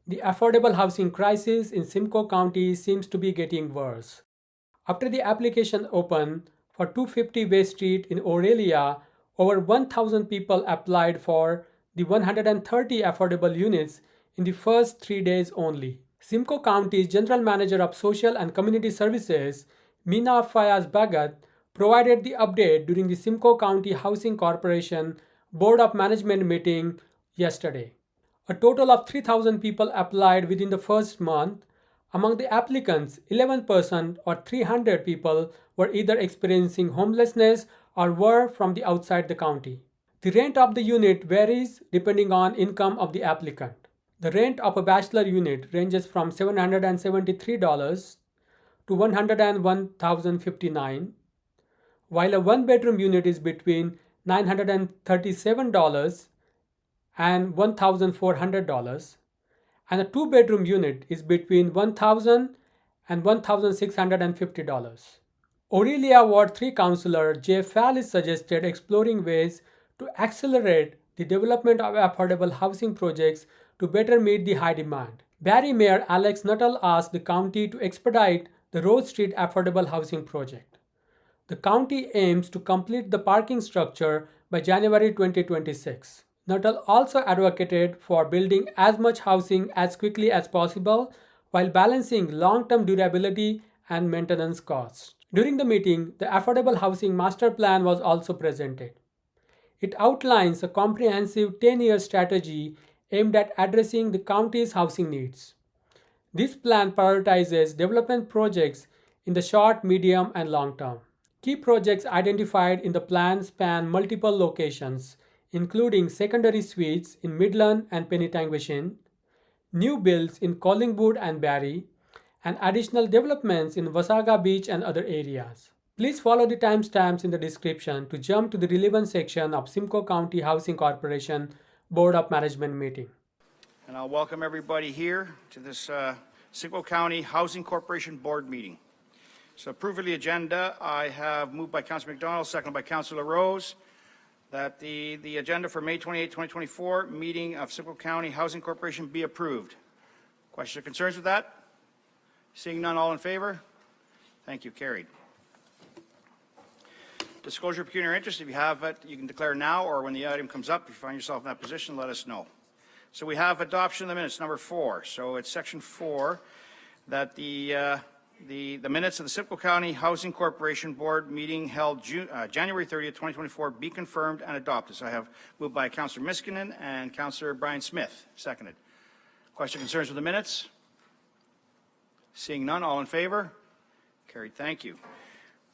The affordable housing crisis in Simcoe County seems to be getting worse. After the application opened for 250 West Street in Orillia, over 1,000 people applied for the 130 affordable units in the first 3 days only. Simcoe County's General Manager of Social and Community Services, Mina Fayez-Bahgat, provided the update during the Simcoe County Housing Corporation Board of Management meeting yesterday. A total of 3,000 people applied within the first month. Among the applicants, 11% or 300 people were either experiencing homelessness or were from the outside the county. The rent of the unit varies depending on income of the applicant. The rent of a bachelor unit ranges from $773 to $101,059, while a one-bedroom unit is between $937 and $1,400, and a two-bedroom unit is between $1,000 and $1,650. Orillia Ward 3 Councillor J. Fallis suggested exploring ways to accelerate the development of affordable housing projects to better meet the high demand. Barrie Mayor Alex Nuttall asked the county to expedite the Rose Street affordable housing project. The county aims to complete the parking structure by January 2026. Nuttall also advocated for building as much housing as quickly as possible while balancing long-term durability and maintenance costs. During the meeting, the Affordable Housing Master Plan was also presented. It outlines a comprehensive 10-year strategy aimed at addressing the county's housing needs. This plan prioritizes development projects in the short, medium, and long term. Key projects identified in the plan span multiple locations, including secondary suites in Midland and Penytanguishene, new builds in Collingwood and Barrie, and additional developments in Wasaga Beach and other areas. Please follow the timestamps in the description to jump to the relevant section of Simcoe County Housing Corporation Board of Management meeting. And I'll welcome everybody here to this Simcoe County Housing Corporation Board meeting. So approve of the agenda. I have moved by Councillor McDonald, seconded by Councillor Rose, that the agenda for May 28, 2024 meeting of Simcoe County Housing Corporation be approved. Questions or concerns with that? Seeing none, all in favor? Thank you. Carried. Disclosure of pecuniary interest. If you have it, you can declare now, or when the item comes up, if you find yourself in that position, let us know. So we have adoption of the minutes, number 4. So it's section 4, that the minutes of the Simcoe County Housing Corporation Board meeting held January 30th, 2024 be confirmed and adopted. So I have moved by Councillor Miskinen and Councillor Brian Smith, seconded. Question concerns with the minutes? Seeing none, all in favor? Carried. Thank you.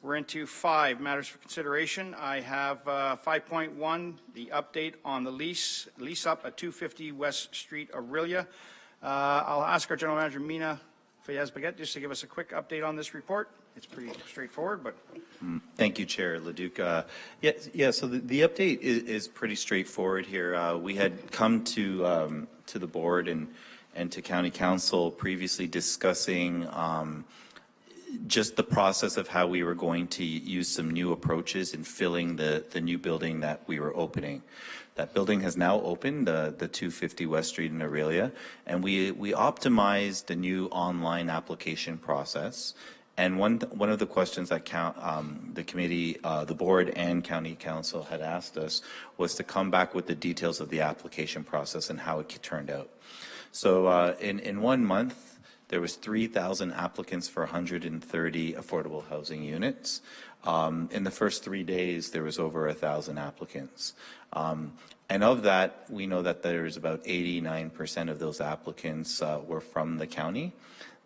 We're into 5 matters for consideration. I have 5.1, the update on the lease up at 250 West Street, Orillia. I'll ask our General Manager, Mina Fayez-Bahgat, just to give us a quick update on this report. It's pretty straightforward, but... Thank you, Chair Leduc. So the update is pretty straightforward here. We had come to the board and to County Council previously discussing just the process of how we were going to use some new approaches in filling the new building that we were opening. That building has now opened, the 250 West Street in Orillia, and we optimized the new online application process. And one of the questions that the committee, the board and County Council had asked us was to come back with the details of the application process and how it turned out. So in 1 month, there was 3,000 applicants for 130 affordable housing units. In the first 3 days, there was over 1,000 applicants. And of that, we know that there's about 89% of those applicants were from the county.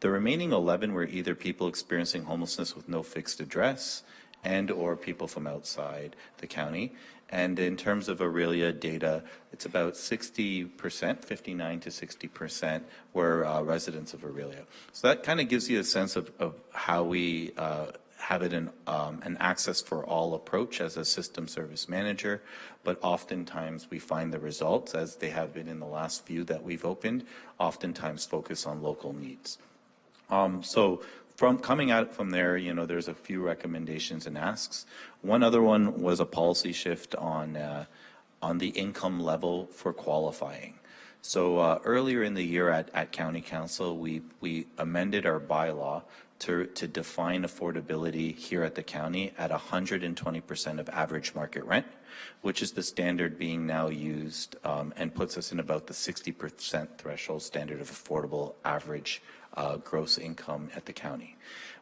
The remaining 11 were either people experiencing homelessness with no fixed address and or people from outside the county. And in terms of Orillia data, it's about 60%, 59 to 60% were residents of Orillia. So that kind of gives you a sense of how we have it in an access for all approach as a system service manager, but oftentimes we find the results, as they have been in the last few that we've opened, oftentimes focus on local needs. So coming out from there, there's a few recommendations and asks. One other one was a policy shift on the income level for qualifying. So earlier in the year at County Council, we amended our bylaw to define affordability here at the county at 120% of average market rent, which is the standard being now used and puts us in about the 60% threshold standard of affordable average gross income at the county,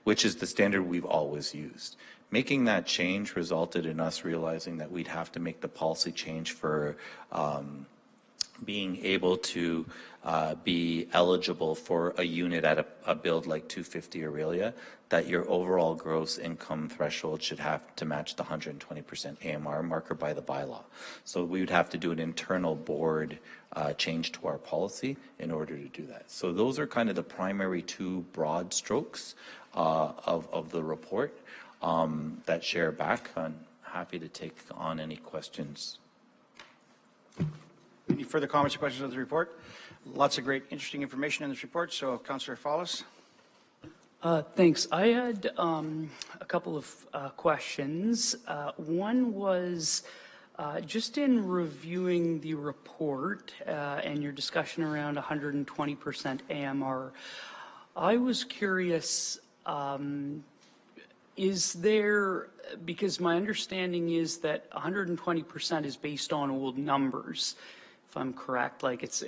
which is the standard we've always used. Making that change resulted in us realizing that we'd have to make the policy change for being able to be eligible for a unit at a build like 250 Orillia, that your overall gross income threshold should have to match the 120% AMR marker by the bylaw. So we would have to do an internal board change to our policy in order to do that. So those are kind of the primary two broad strokes of the report that share back. I'm happy to take on any questions. Any further comments or questions on the report? Lots of great, interesting information in this report. So, Councillor Fawless. Thanks. I had a couple of questions. One was just in reviewing the report and your discussion around 120% AMR, I was curious, is there, because my understanding is that 120% is based on old numbers, if I'm correct, like it's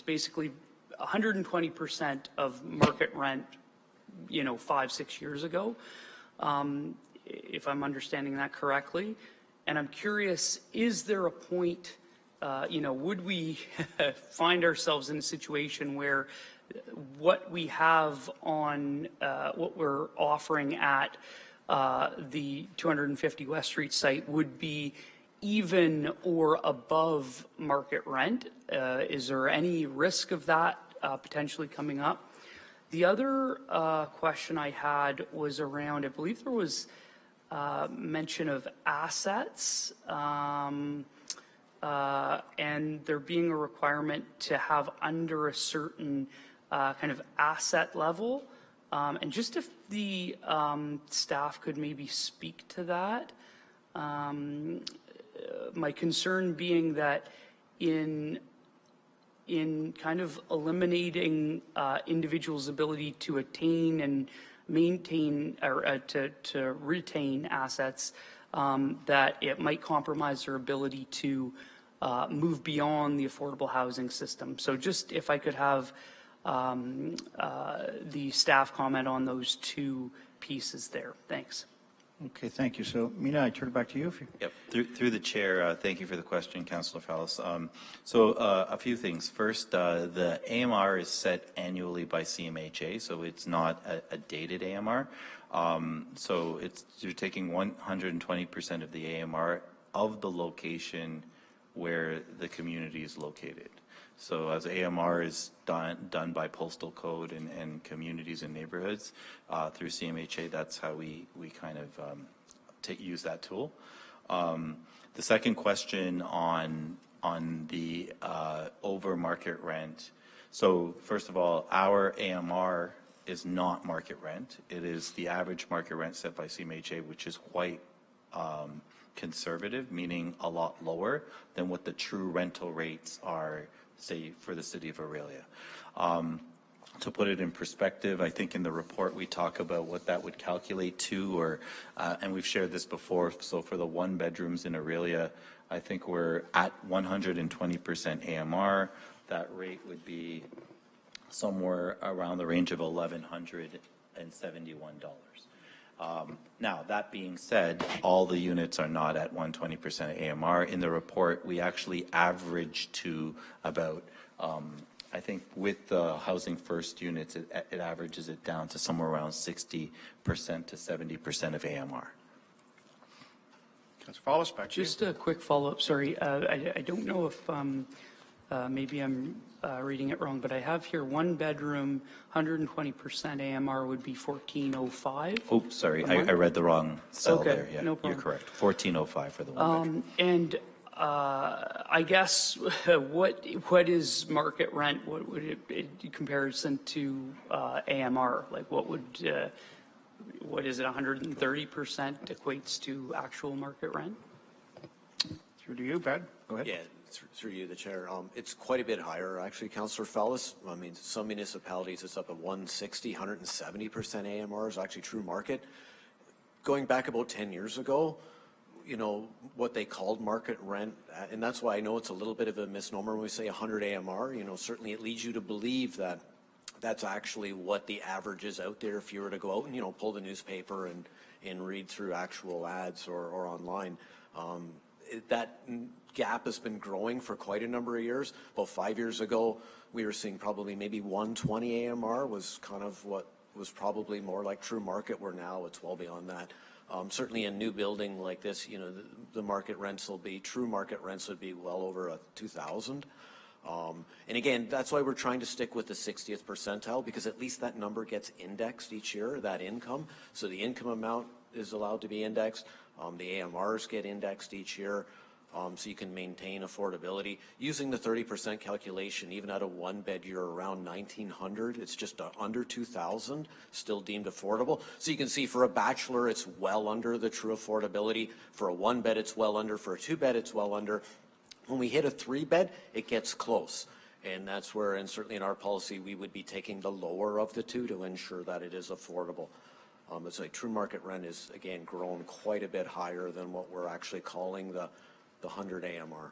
basically 120% of market rent, 5-6 years ago, if I'm understanding that correctly. And I'm curious, is there a point, would we find ourselves in a situation where what we have on what we're offering at the 250 West Street site would be even or above market rent? Is there any risk of that potentially coming up? The other question I had was around, I believe there was mention of assets and there being a requirement to have under a certain kind of asset level. And just if the staff could maybe speak to that. My concern being that in kind of eliminating individuals' ability to attain and maintain or to retain assets, that it might compromise their ability to move beyond the affordable housing system. So just if I could have the staff comment on those two pieces there. Thanks. Okay, thank you. So, Mina, I turn it back to you. Yep. Through the chair, thank you for the question, Councillor Fallis. So a few things. First, the AMR is set annually by CMHA, so it's not a dated AMR. So you're taking 120% of the AMR of the location where the community is located. So as AMR is done by postal code and communities and neighborhoods through CMHA, that's how we kind of use that tool. The second question on the over market rent. So first of all, our AMR is not market rent. It is the average market rent set by CMHA, which is quite conservative, meaning a lot lower than what the true rental rates are, say, for the city of Orillia. To put it in perspective, I think in the report we talk about what that would calculate to, and we've shared this before. So for the one bedrooms in Orillia, I think we're at 120% AMR. That rate would be somewhere around the range of $1,171. Now, that being said, all the units are not at 120% AMR. In the report, we actually average to about, I think with the Housing First units, it averages it down to somewhere around 60% to 70% of AMR. Councillor Fawless, back to you. Just a quick follow-up, sorry. I don't know if maybe I'm reading it wrong, but I have here one bedroom, 120% AMR would be $1,405. Oh, sorry, I read the wrong cell there. Yeah, no problem. You're correct. $1,405 for the one bedroom. And I guess what is market rent? What would it in comparison to AMR? Like what is it? 130% equates to actual market rent? Through to you, Brad. Go ahead. Yeah, through you, the chair. It's quite a bit higher, actually, Councillor Fellis. I mean, some municipalities, it's up at 160, 170% AMR is actually true market. Going back about 10 years ago, you know, what they called market rent, and that's why I know it's a little bit of a misnomer when we say 100 AMR, you know, certainly it leads you to believe that that's actually what the average is out there if you were to go out and, you know, pull the newspaper and read through actual ads or online. That gap has been growing for quite a number of years. About 5 years ago, we were seeing probably maybe 120 AMR was kind of what was probably more like true market, where now it's well beyond that. Certainly a new building like this, you know, the market rents will be, true market rents would be well over 2,000. And again, that's why we're trying to stick with the 60th percentile, because at least that number gets indexed each year, that income. So the income amount is allowed to be indexed. The AMRs get indexed each year. So you can maintain affordability. Using the 30% calculation, even at a one bed, you're around 1,900. It's just under 2,000, still deemed affordable. So you can see for a bachelor, it's well under the true affordability. For a one bed, it's well under. For a two bed, it's well under. When we hit a three bed, it gets close. And that's where, and certainly in our policy, we would be taking the lower of the two to ensure that it is affordable. It's like true market rent is, again, grown quite a bit higher than what we're actually calling the 100 AMR.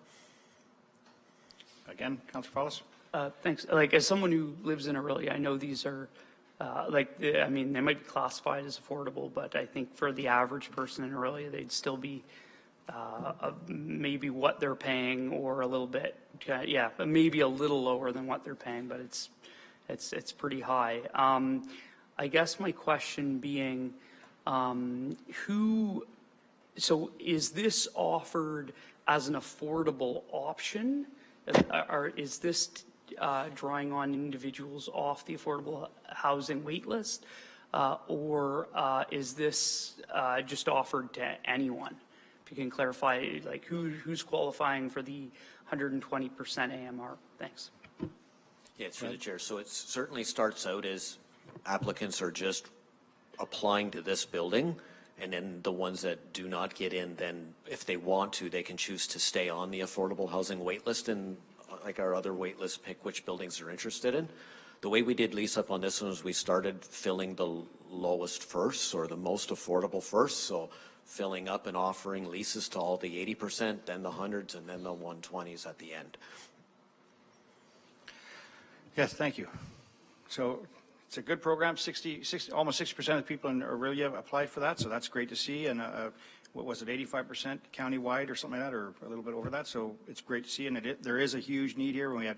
Again, Councillor Fellis. Thanks. Like, as someone who lives in Orillia, I know these are, I mean, they might be classified as affordable, but I think for the average person in Orillia, they'd still be maybe what they're paying, or a little bit, yeah, maybe a little lower than what they're paying, but it's pretty high. I guess my question being, so is this offered as an affordable option? Or is this drawing on individuals off the affordable housing wait list? Or is this just offered to anyone? If you can clarify, like, who's qualifying for the 120% AMR? Thanks. Yeah, through the chair. So it certainly starts out as applicants are just applying to this building, and then the ones that do not get in, then if they want to, they can choose to stay on the affordable housing wait list, and like our other wait list, pick which buildings they're interested in. The way we did lease up on this one is we started filling the lowest first, or the most affordable first, so filling up and offering leases to all the 80%, then the hundreds, and then the 120s at the end. Yes, thank you. So it's a good program. Almost 60% of the people in Orillia applied for that, so that's great to see. And what was it, 85% countywide or something like that, or a little bit over that? So it's great to see, and there is a huge need here. When we had,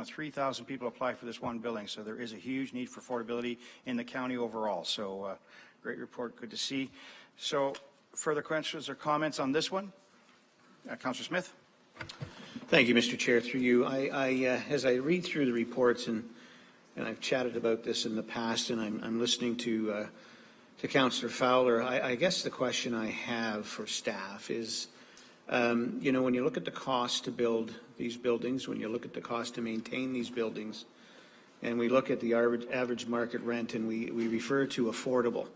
3,000 people apply for this one building, so there is a huge need for affordability in the county overall. So great report, good to see. So further questions or comments on this one? Councillor Smith. Thank you, Mr. Chair. Through you, as I read through the reports, and I've chatted about this in the past, and I'm listening to Councillor Fowler, I guess the question I have for staff is, when you look at the cost to build these buildings, when you look at the cost to maintain these buildings, and we look at the average market rent, and we refer to affordable,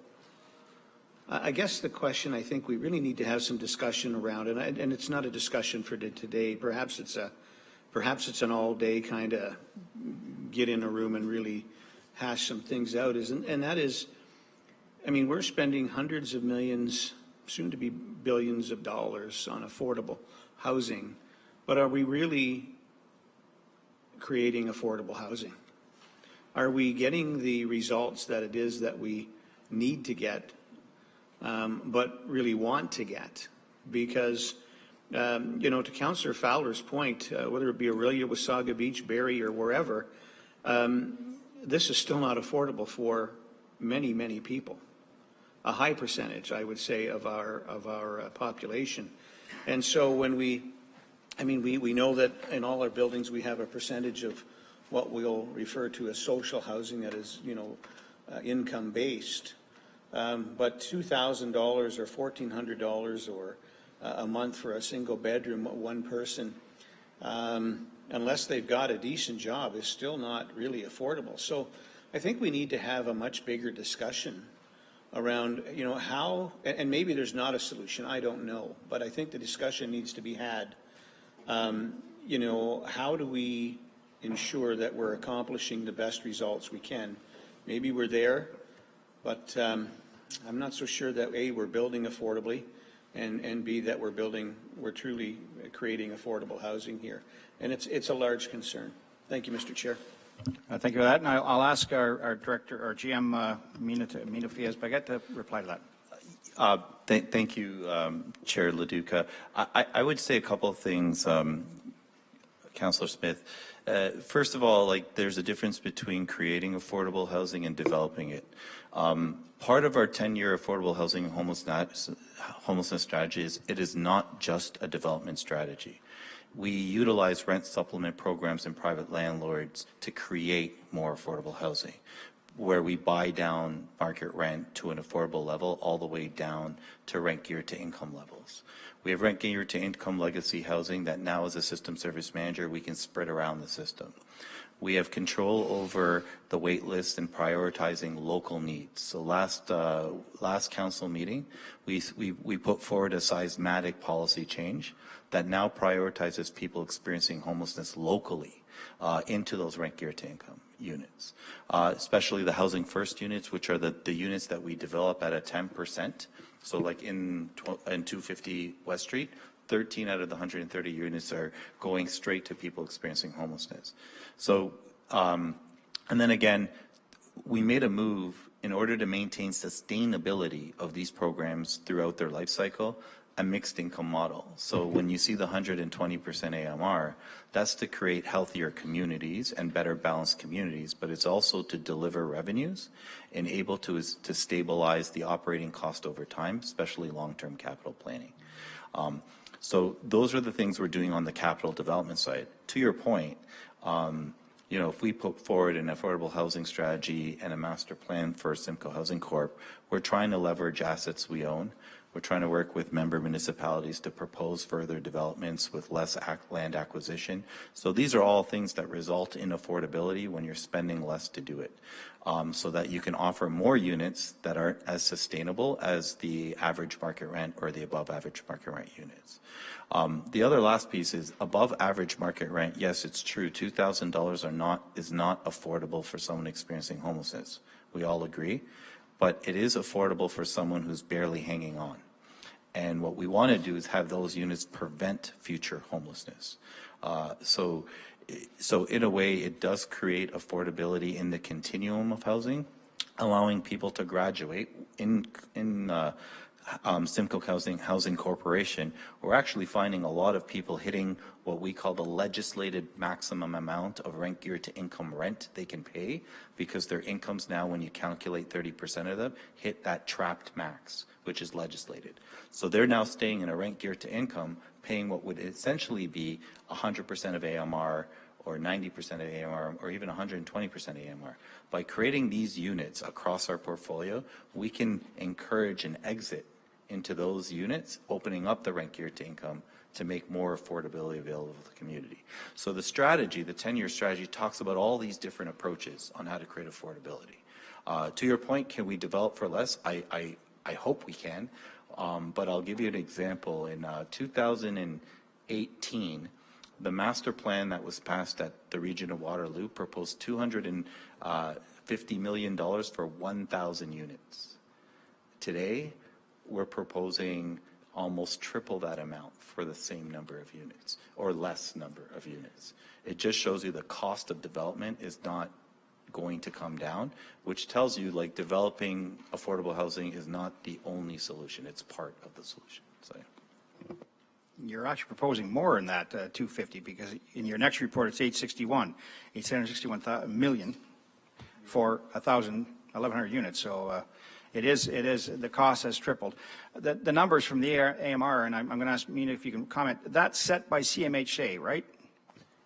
I guess the question I think we really need to have some discussion around, and it's not a discussion for today. Perhaps it's an all-day kind of get in a room and really hash some things out. And that is, I mean, we're spending hundreds of millions, soon to be billions of dollars on affordable housing, but are we really creating affordable housing? Are we getting the results that it is that we need to get? But really want to get, because, to Councillor Fowler's point, whether it be Orillia, Wasaga Beach, Barrie, or wherever, this is still not affordable for many, many people. A high percentage, I would say, of our population. And so when we know that in all our buildings we have a percentage of what we'll refer to as social housing that is, income based. But $2,000 or $1,400 or a month for a single bedroom, one person, unless they've got a decent job, is still not really affordable. So I think we need to have a much bigger discussion around, you know, how, and maybe there's not a solution, I don't know, but I think the discussion needs to be had. You know, how do we ensure that we're accomplishing the best results we can? Maybe we're there, but I'm not so sure that A, we're building affordably, and B, that we're truly creating affordable housing here. And it's a large concern. Thank you, Mr. Chair. Thank you for that. And I'll ask our director, our GM, Mina Fayez-Bahgat, to reply to that. Thank you, Chair Leduc. I would say a couple of things, Councillor Smith. First of all, like, there's a difference between creating affordable housing and developing it. Part of our 10-year affordable housing and homelessness strategy is it is not just a development strategy. We utilize rent supplement programs and private landlords to create more affordable housing, where we buy down market rent to an affordable level all the way down to rent geared to income levels. We have rent geared to income legacy housing that now, as a system service manager, we can spread around the system. We have control over the wait list and prioritizing local needs. So last council meeting, we put forward a seismic policy change that now prioritizes people experiencing homelessness locally into those rent geared to income units, especially the Housing First units, which are the units that we develop at a 10%. So like in 250 West Street, 13 out of the 130 units are going straight to people experiencing homelessness. So, and then again, we made a move in order to maintain sustainability of these programs throughout their life cycle, a mixed income model. So when you see the 120% AMR, that's to create healthier communities and better balanced communities, but it's also to deliver revenues and able to stabilize the operating cost over time, especially long-term capital planning. So those are the things we're doing on the capital development side. To your point, you know, if we put forward an affordable housing strategy and a master plan for Simcoe Housing Corp, we're trying to leverage assets we own. We're trying to work with member municipalities to propose further developments with less land acquisition. So these are all things that result in affordability when you're spending less to do it, so that you can offer more units that aren't as sustainable as the average market rent or the above average market rent units. The other last piece is above average market rent. Yes, it's true. $2,000 is not affordable for someone experiencing homelessness. We all agree. But it is affordable for someone who's barely hanging on. And what we want to do is have those units prevent future homelessness. So in a way, it does create affordability in the continuum of housing, allowing people to graduate. In Simcoe Housing Corporation, we're actually finding a lot of people hitting what we call the legislated maximum amount of rent geared to income rent they can pay, because their incomes now, when you calculate 30% of them, hit that trapped max, which is legislated. So they're now staying in a rent geared to income, paying what would essentially be 100% of AMR or 90% of AMR or even 120% AMR. By creating these units across our portfolio, we can encourage an exit into those units, opening up the rent geared to income to make more affordability available to the community. So the strategy, the 10-year strategy, talks about all these different approaches on how to create affordability. To your point, can we develop for less? I hope we can, but I'll give you an example. In 2018, the master plan that was passed at the region of Waterloo proposed $250 million for 1,000 units. Today, we're proposing almost triple that amount for the same number of units or less number of units. It just shows you the cost of development is not going to come down, which tells you, like, developing affordable housing is not the only solution. It's part of the solution. So You're actually proposing more in that 250, because in your next report it's 861 million for 1,100 units. So it is the cost has tripled. The numbers from the AMR, and I'm going to ask Mina if you can comment. That's set by CMHC, right?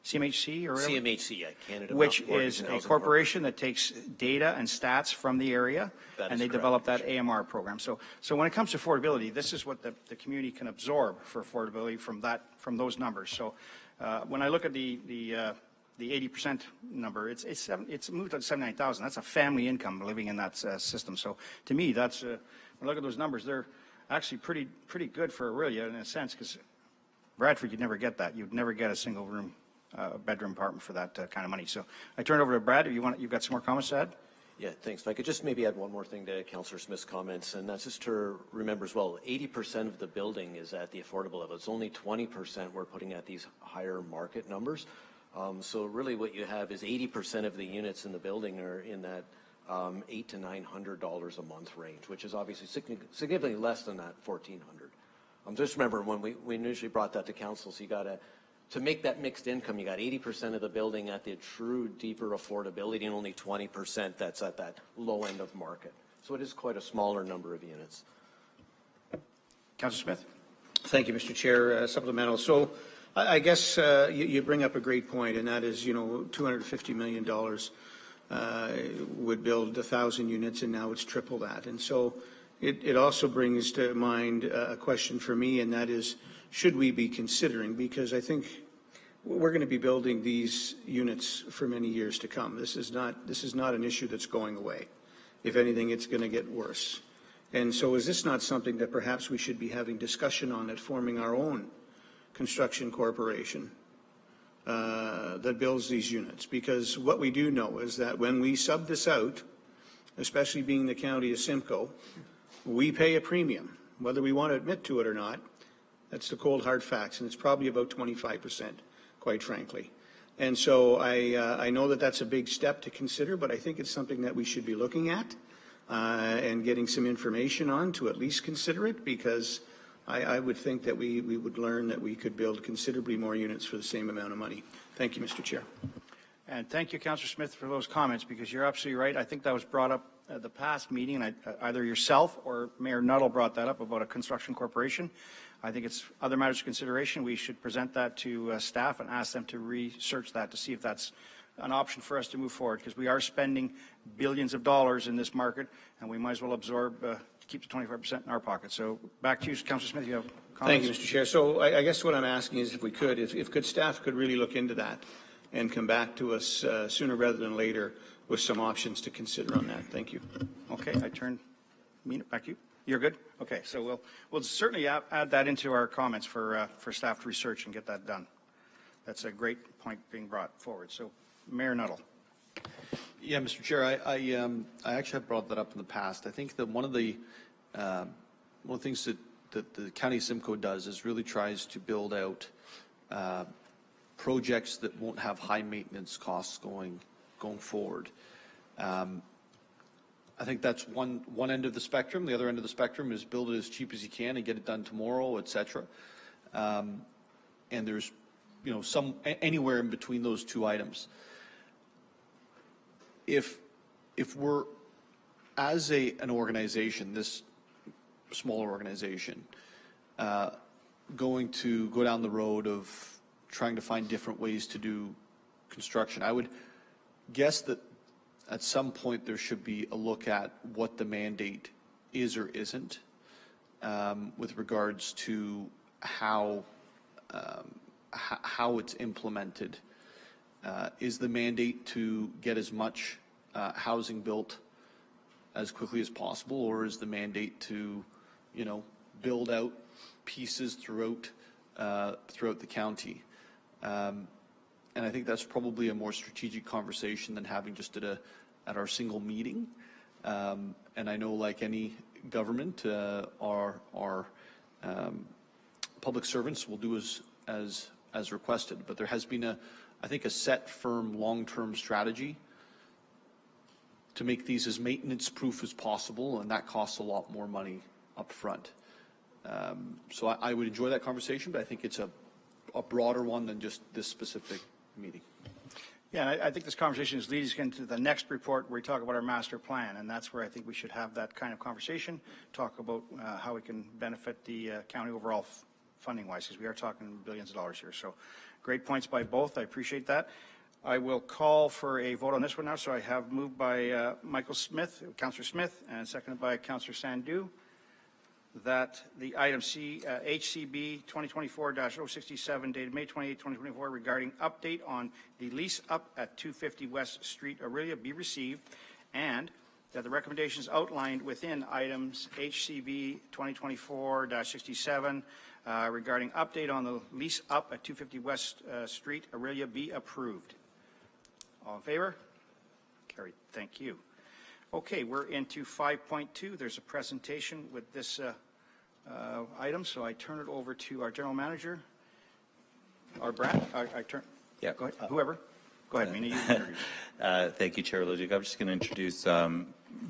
CMHC or whatever? CMHC, yeah, Canada. Which is a corporation that takes data and stats from the area, and they develop that AMR program. So when it comes to affordability, this is what the community can absorb for affordability from those numbers. So when I look at the the 80% number, it's moved to 79,000. That's a family income living in that system. So to me, that's when I look at those numbers, they're actually pretty good for Orillia in a sense, because Bradford, you'd never get that. You'd never get a single room bedroom apartment for that kind of money. So I turn it over to Brad. If you've got some more comments to add? Yeah, thanks. If I could just maybe add one more thing to Councillor Smith's comments, and that's just to remember as well, 80% of the building is at the affordable level. It's only 20% we're putting at these higher market numbers. So really what you have is 80% of the units in the building are in that $800 to $900 a month range, which is obviously significantly less than that $1,400. Just remember when we initially brought that to council, so you got to make that mixed income, you got 80% of the building at the true deeper affordability and only 20% that's at that low end of market. So it is quite a smaller number of units. Councillor Smith? Thank you, Mr. Chair. Supplemental. So I guess you bring up a great point, and that is, $250 million would build 1,000 units, and now it's triple that. And so it also brings to mind a question for me, and that is, should we be considering, because I think we're going to be building these units for many years to come. This is not an issue that's going away. If anything, it's going to get worse. And so is this not something that perhaps we should be having discussion on at forming our own construction corporation that builds these units? Because what we do know is that when we sub this out, especially being the county of Simcoe, we pay a premium, whether we want to admit to it or not. That's the cold hard facts, and it's probably about 25%, quite frankly. And so I know that that's a big step to consider, but I think it's something that we should be looking at and getting some information on to at least consider it, because I would think that we would learn that we could build considerably more units for the same amount of money. Thank you, Mr. Chair. And thank you, Councillor Smith, for those comments, because you're absolutely right. I think that was brought up at the past meeting, and either yourself or Mayor Nuttall brought that up about a construction corporation. I think it's other matters of consideration. We should present that to staff and ask them to research that to see if that's an option for us to move forward, because we are spending billions of dollars in this market, and we might as well absorb, keep the 25% in our pocket. So back to you, Councillor Smith. You have comments? Thank you, Mr. Chair. So I guess what I'm asking is, if we could, if staff could really look into that and come back to us sooner rather than later with some options to consider on that. Thank you. Okay, I turn Mina back to you. You're good? Okay, so we'll certainly add that into our comments for staff to research and get that done. That's a great point being brought forward. So, Mayor Nuttall. Yeah, Mr. Chair, I actually have brought that up in the past. I think that one of the things that the County of Simcoe does is really tries to build out projects that won't have high maintenance costs going forward. I think that's one end of the spectrum. The other end of the spectrum is build it as cheap as you can and get it done tomorrow, etc. And there's, anywhere in between those two items. If we're, as an organization, this smaller organization, going to go down the road of trying to find different ways to do construction, I would guess that at some point there should be a look at what the mandate is or isn't with regards to how it's implemented. Is the mandate to get as much housing built as quickly as possible, or is the mandate to, build out pieces throughout the county? And I think that's probably a more strategic conversation than having just at our single meeting. And I know, like any government, our public servants will do as requested. But there has been I think a set, firm, long-term strategy to make these as maintenance-proof as possible, and that costs a lot more money up front. So I would enjoy that conversation, but I think it's a broader one than just this specific meeting. Yeah, and I think this conversation is leading us into the next report where we talk about our master plan, and that's where I think we should have that kind of conversation, talk about how we can benefit the county overall funding-wise, because we are talking billions of dollars here. So great points by both. I appreciate that. I will call for a vote on this one now. So I have moved by Councillor Smith, and seconded by Councillor Sandhu. that the item C, HCB 2024-067 dated May 28, 2024 regarding update on the lease up at 250 West Street, Orillia be received, and that the recommendations outlined within items HCB 2024-67 regarding update on the lease up at 250 West Street, Orillia be approved. All in favor? Carried. Thank you. Okay, we're into 5.2. There's a presentation with this item, so I turn it over to our general manager, or Brad. I turn. Yeah, go ahead. Whoever. Go ahead, Mina. You Thank you, Chair Leduc. I'm just going to introduce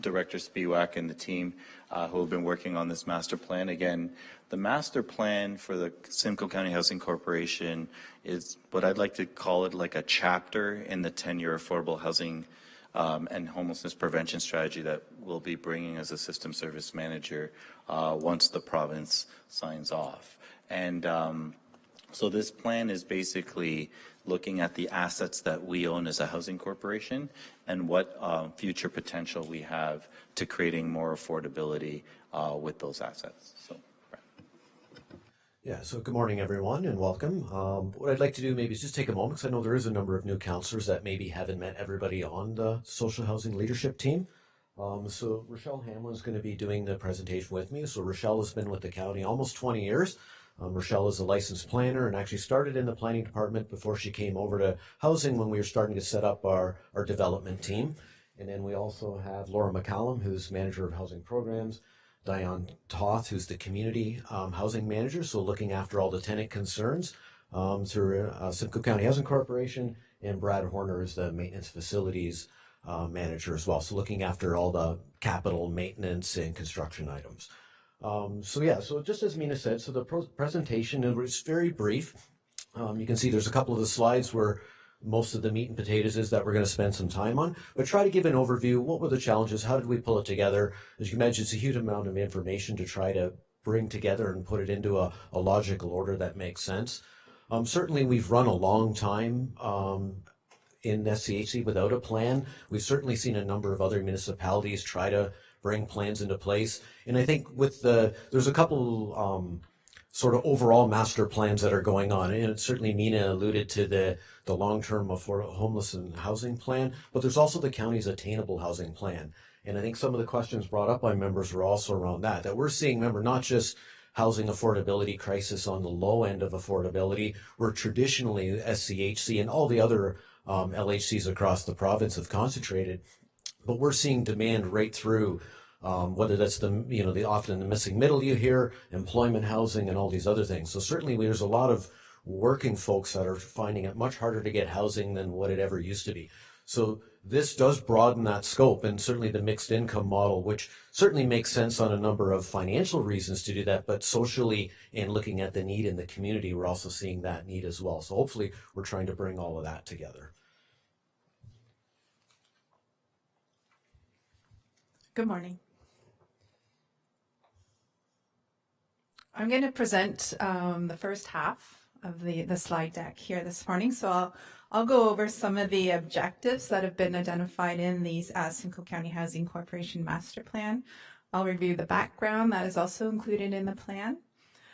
Director Spiewak and the team who have been working on this master plan. Again, the master plan for the Simcoe County Housing Corporation is what I'd like to call it like a chapter in the 10-year affordable housing and homelessness prevention strategy that we'll be bringing as a system service manager once the province signs off. And so this plan is basically looking at the assets that we own as a housing corporation and what future potential we have to creating more affordability with those assets. So. Yeah, so good morning, everyone, and welcome. What I'd like to do maybe is just take a moment, because I know there is a number of new councillors that maybe haven't met everybody on the social housing leadership team. So Rochelle Hamlin is going to be doing the presentation with me. So Rochelle has been with the county almost 20 years. Rochelle is a licensed planner and actually started in the planning department before she came over to housing when we were starting to set up our development team. And then we also have Laura McCallum, who's manager of housing programs, Diane Toth, who's the community housing manager, so looking after all the tenant concerns through Simcoe County Housing Corporation, and Brad Horner is the maintenance facilities manager as well, so looking after all the capital maintenance and construction items. So just as Mina said, so the presentation was very brief. You can see there's a couple of the slides where most of the meat and potatoes is that we're going to spend some time on, but try to give an overview. What were the challenges? How did we pull it together? As you mentioned, it's a huge amount of information to try to bring together and put it into a logical order that makes sense. Certainly, we've run a long time in SCHC without a plan. We've certainly seen a number of other municipalities try to bring plans into place. And I think with there's a couple sort of overall master plans that are going on. And certainly Mina alluded to the long-term homeless and housing plan, but there's also the county's attainable housing plan. And I think some of the questions brought up by members were also around that we're seeing, remember, not just housing affordability crisis on the low end of affordability, where traditionally SCHC and all the other LHCs across the province have concentrated, but we're seeing demand right through whether that's often the missing middle you hear, employment housing, and all these other things. So certainly there's a lot of working folks that are finding it much harder to get housing than what it ever used to be. So this does broaden that scope, and certainly the mixed income model, which certainly makes sense on a number of financial reasons to do that, but socially and looking at the need in the community, we're also seeing that need as well. So hopefully we're trying to bring all of that together. Good morning. I'm going to present the first half of the slide deck here this morning. So I'll go over some of the objectives that have been identified in these Simcoe County Housing Corporation Master Plan. I'll review the background that is also included in the plan.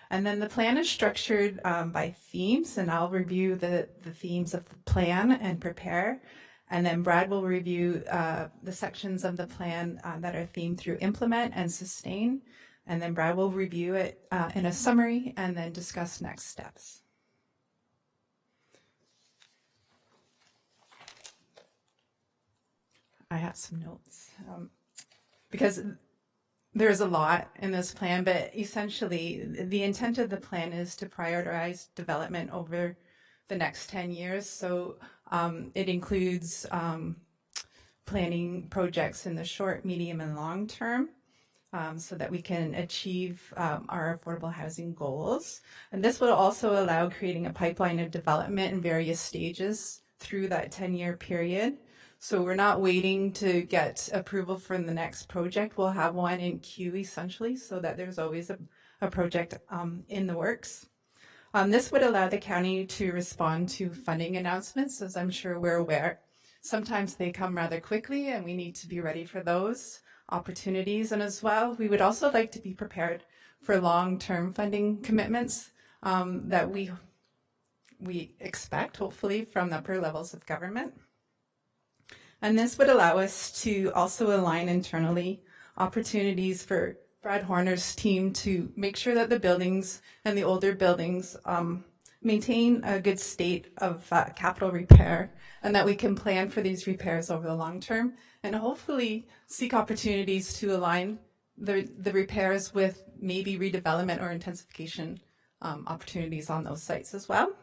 And then the plan is structured by themes, and I'll review the themes of the plan and prepare. And then Brad will review the sections of the plan that are themed through implement and sustain. And then Brad will review it in a summary and then discuss next steps. I have some notes because there's a lot in this plan, but essentially the intent of the plan is to prioritize development over the next 10 years. So it includes planning projects in the short, medium, and long term. So that we can achieve our affordable housing goals. And this will also allow creating a pipeline of development in various stages through that 10-year period. So we're not waiting to get approval for the next project. We'll have one in queue essentially, so that there's always a project in the works. This would allow the county to respond to funding announcements, as I'm sure we're aware. Sometimes they come rather quickly and we need to be ready for those opportunities. And as well, we would also like to be prepared for long-term funding commitments that we expect, hopefully, from the upper levels of government. And this would allow us to also align internally opportunities for Brad Horner's team to make sure that the buildings and the older buildings maintain a good state of capital repair, and that we can plan for these repairs over the long term, and hopefully seek opportunities to align the repairs with maybe redevelopment or intensification opportunities on those sites as well.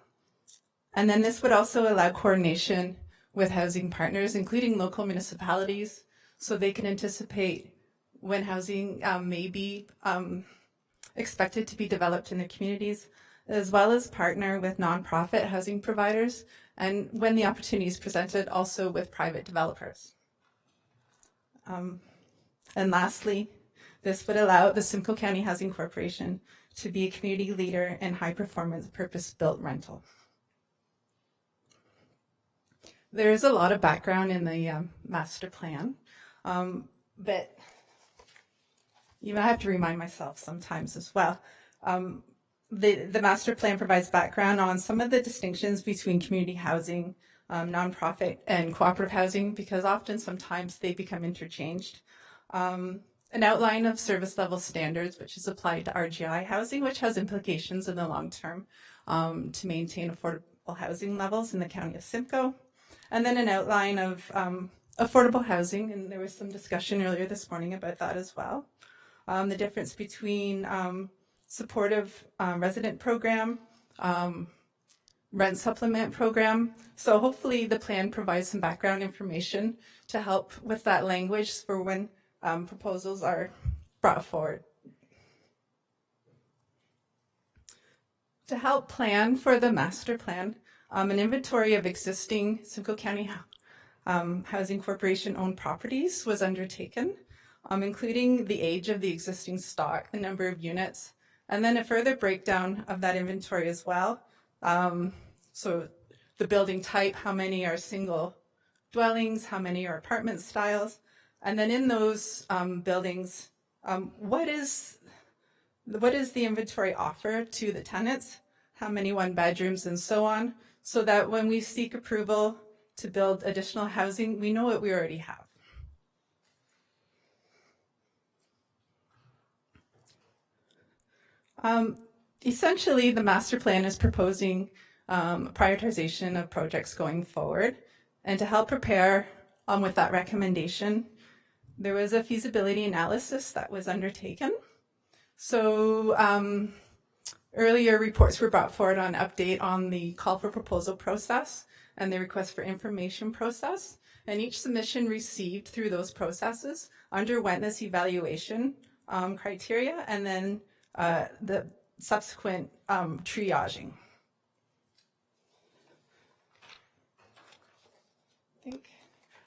And then this would also allow coordination with housing partners, including local municipalities, so they can anticipate when housing may be expected to be developed in their communities, as well as partner with nonprofit housing providers, and when the opportunity is presented, also with private developers. And lastly, this would allow the Simcoe County Housing Corporation to be a community leader in high-performance purpose-built rental. There is a lot of background in the master plan, but I have to remind myself sometimes as well. The master plan provides background on some of the distinctions between community housing, nonprofit, and cooperative housing, because sometimes they become interchanged. An outline of service level standards, which is applied to RGI housing, which has implications in the long term to maintain affordable housing levels in the county of Simcoe. And then an outline of affordable housing, and there was some discussion earlier this morning about that as well. The difference between supportive resident program, rent supplement program. So hopefully the plan provides some background information to help with that language for when proposals are brought forward. To help plan for the master plan, an inventory of existing Simcoe County Housing Corporation owned properties was undertaken, including the age of the existing stock, the number of units, and then a further breakdown of that inventory as well. So the building type, how many are single dwellings, how many are apartment styles, and then in those buildings, what is the inventory offer to the tenants, how many one bedrooms, and so on, so that when we seek approval to build additional housing, we know what we already have. Essentially, the master plan is proposing prioritization of projects going forward, and to help prepare with that recommendation, there was a feasibility analysis that was undertaken. So earlier reports were brought forward on update on the call for proposal process and the request for information process, and each submission received through those processes underwent this evaluation criteria and then the subsequent triaging.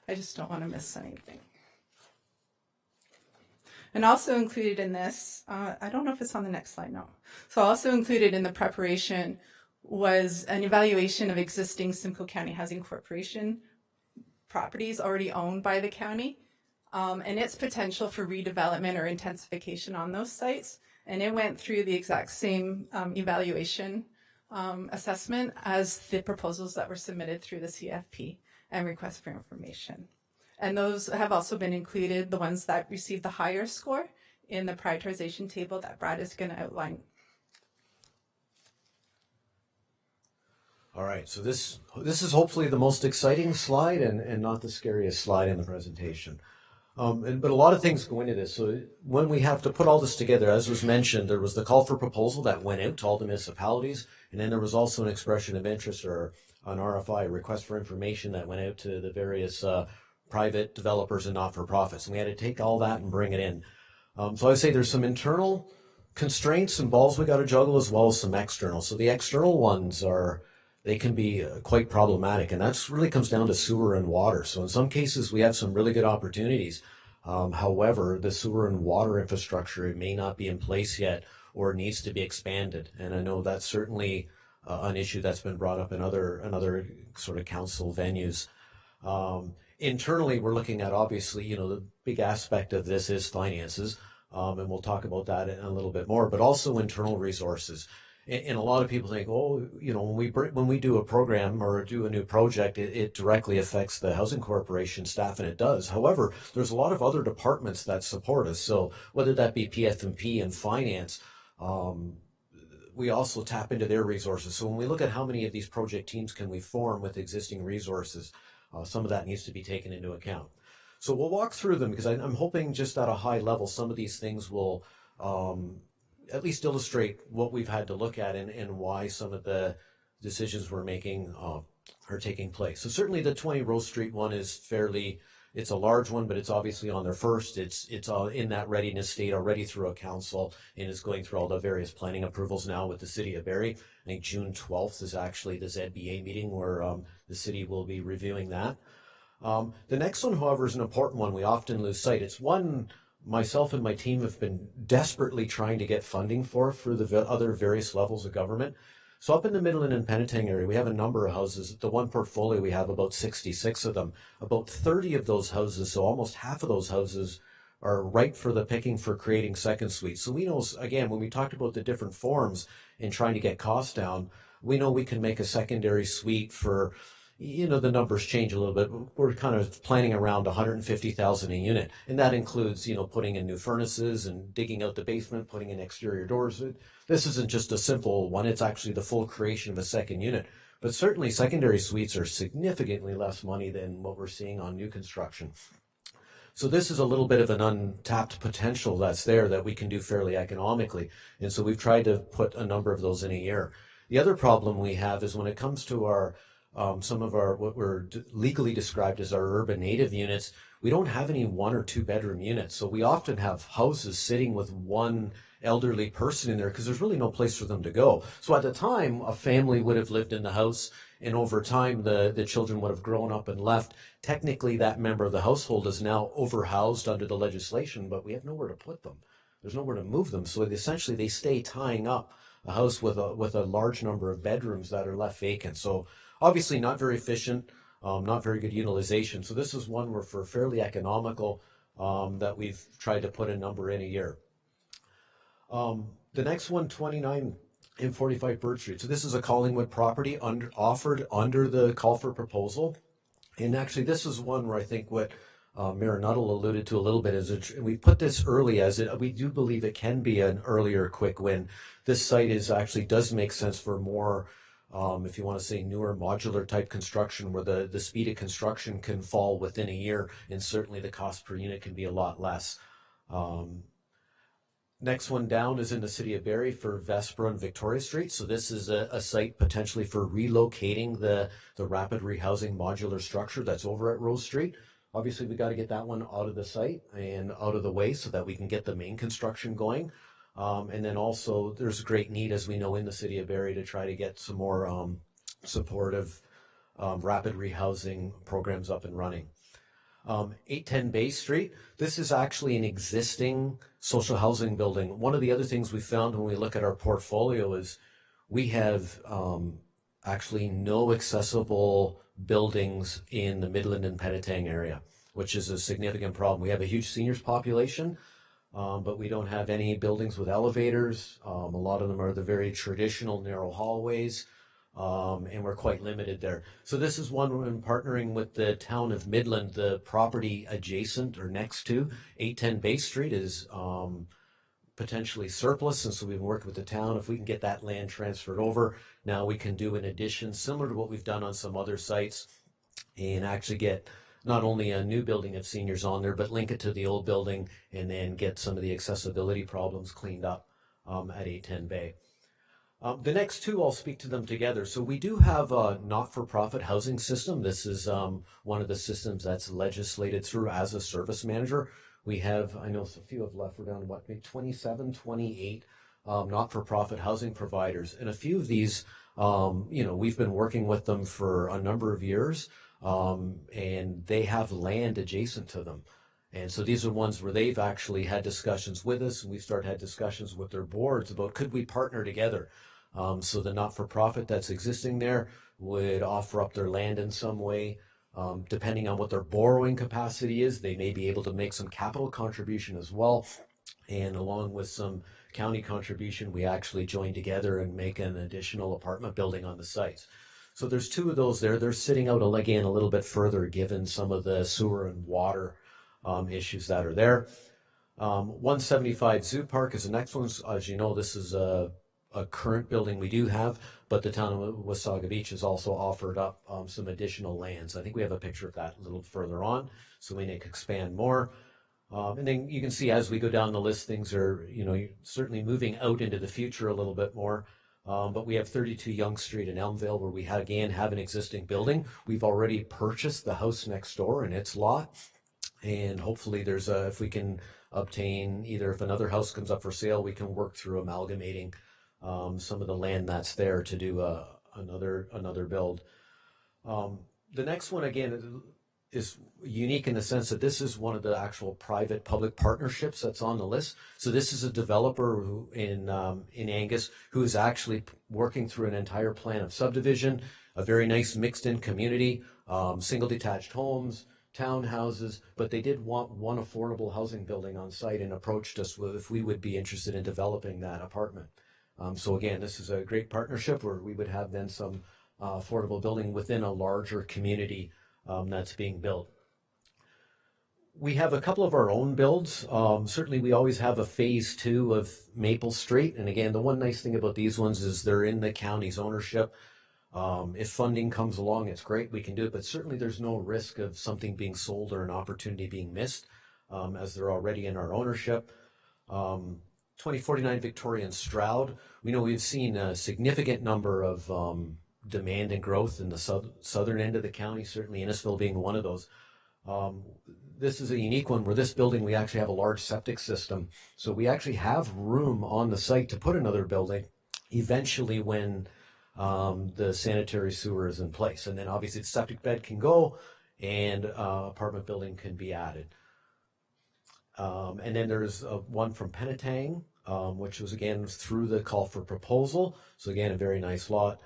I just don't want to miss anything. And also included in this, I don't know if it's on the next slide, no. So also included in the preparation was an evaluation of existing Simcoe County Housing Corporation properties already owned by the county, and its potential for redevelopment or intensification on those sites. And it went through the exact same evaluation assessment as the proposals that were submitted through the CFP and request for information. And those have also been included, the ones that received the higher score, in the prioritization table that Brad is going to outline. All right, so this is hopefully the most exciting slide and not the scariest slide in the presentation. But a lot of things go into this. So when we have to put all this together, as was mentioned, there was the call for proposal that went out to all the municipalities, and then there was also an expression of interest, or an RFI, request for information, that went out to the various private developers and not-for-profits. And we had to take all that and bring it in. So I would say there's some internal constraints and balls we got to juggle, as well as some external. So the external ones they can be quite problematic, and that really comes down to sewer and water. So in some cases, we have some really good opportunities. However, the sewer and water infrastructure may not be in place yet, or needs to be expanded. And I know that's certainly an issue that's been brought up in other sort of council venues. Internally, we're looking at, obviously, the big aspect of this is finances. and we'll talk about that in a little bit more, but also internal resources. And a lot of people think, oh, when we do a program or do a new project, it directly affects the housing corporation staff, and it does. However, there's a lot of other departments that support us. So whether that be PF&P and finance, we also tap into their resources. So when we look at how many of these project teams can we form with existing resources, some of that needs to be taken into account. So we'll walk through them because I'm hoping just at a high level, some of these things will at least illustrate what we've had to look at and why some of the decisions we're making are taking place. So certainly the 20 Rose Street one is it's a large one, but it's obviously on their first. It's in that readiness state already through a council and is going through all the various planning approvals now with the city of Barrie. I think June 12th is actually the ZBA meeting where the city will be reviewing that. The next one, however, is an important one we often lose sight. It's one myself and my team have been desperately trying to get funding for the other various levels of government. So up in the Midland and Penetang area, we have a number of houses. The one portfolio, we have about 66 of them. About 30 of those houses, so almost half of those houses, are ripe for the picking for creating second suites. So we know, again, when we talked about the different forms in trying to get costs down, we know we can make a secondary suite for, the numbers change a little bit. We're kind of planning around 150,000 a unit. And that includes, putting in new furnaces and digging out the basement, putting in exterior doors. This isn't just a simple one. It's actually the full creation of a second unit. But certainly secondary suites are significantly less money than what we're seeing on new construction. So this is a little bit of an untapped potential that's there that we can do fairly economically. And so we've tried to put a number of those in a year. The other problem we have is when it comes to our some of our what we're legally described as our urban native units, we don't have any 1 or 2 bedroom units. So we often have houses sitting with one elderly person in there because there's really no place for them to go. So at the time, a family would have lived in the house, and over time the children would have grown up and left. Technically, that member of the household is now overhoused under the legislation, but we have nowhere to put them. There's nowhere to move them. So essentially they stay tying up a house with a large number of bedrooms that are left vacant. So obviously not very efficient, not very good utilization. So this is one where for fairly economical that we've tried to put a number in a year. The next one, 29 and 45 Bird Street. So this is a Collingwood property offered under the call for proposal. And actually this is one where I think what Mayor Nuttall alluded to a little bit is we put this early we do believe it can be an earlier quick win. This site does make sense for more if you want to say newer modular type construction where the speed of construction can fall within a year and certainly the cost per unit can be a lot less. Next one down is in the city of Barrie for Vespera and Victoria Street. So this is a site potentially for relocating the rapid rehousing modular structure that's over at Rose Street. Obviously, we got to get that one out of the site and out of the way so that we can get the main construction going. And then also there's a great need, as we know, in the city of Barrie to try to get some more supportive rapid rehousing programs up and running. 810 Bay Street. This is actually an existing social housing building. One of the other things we found when we look at our portfolio is we have actually no accessible buildings in the Midland and Penetang area, which is a significant problem. We have a huge seniors population, but we don't have any buildings with elevators. A lot of them are the very traditional narrow hallways. And we're quite limited there. So this is one we're partnering with the town of Midland. The property adjacent or next to 810 Bay Street is potentially surplus, and so we've worked with the town. If we can get that land transferred over, now we can do an addition similar to what we've done on some other sites and actually get not only a new building of seniors on there, but link it to the old building and then get some of the accessibility problems cleaned up at 810 Bay. The next two, I'll speak to them together. So we do have a not-for-profit housing system. This is one of the systems that's legislated through as a service manager. We have, I know a few have left, we're down to maybe 27, 28 not-for-profit housing providers. And a few of these, we've been working with them for a number of years, and they have land adjacent to them. And so these are ones where they've actually had discussions with us, and we've had discussions with their boards about could we partner together. So the not-for-profit that's existing there would offer up their land in some way. Depending on what their borrowing capacity is, they may be able to make some capital contribution as well. And along with some county contribution, we actually joined together and make an additional apartment building on the site. So there's two of those there. They're sitting out again a little bit further, given some of the sewer and water issues that are there. 175 Zoo Park is the next one. As you know, this is a current building we do have, but the town of Wasaga Beach has also offered up some additional lands. I think we have a picture of that a little further on, so we need to expand more. And then you can see as we go down the list, things are, certainly moving out into the future a little bit more. But we have 32 Yonge Street in Elmvale, where we again have an existing building. We've already purchased the house next door in its lot. And hopefully if we can obtain, either if another house comes up for sale, we can work through amalgamating some of the land that's there to do another build. The next one, again, is unique in the sense that this is one of the actual private-public partnerships that's on the list. So this is a developer in Angus who is actually working through an entire plan of subdivision, a very nice mixed-in community, single detached homes, townhouses, but they did want one affordable housing building on site and approached us with if we would be interested in developing that apartment. So again, this is a great partnership where we would have then some affordable building within a larger community that's being built. We have a couple of our own builds. Certainly we always have a phase 2 of Maple Street. And again, the one nice thing about these ones is they're in the county's ownership. If funding comes along, it's great, we can do it, but certainly there's no risk of something being sold or an opportunity being missed, as they're already in our ownership. 2049 Victoria and Stroud, we know we've seen a significant number of demand and growth in the southern end of the county, certainly Innisfil being one of those. This is a unique one where this building, we actually have a large septic system. So we actually have room on the site to put another building eventually when the sanitary sewer is in place. And then obviously the septic bed can go and apartment building can be added. And then there's one from Penetang, which was again through the call for proposal. So again, a very nice lot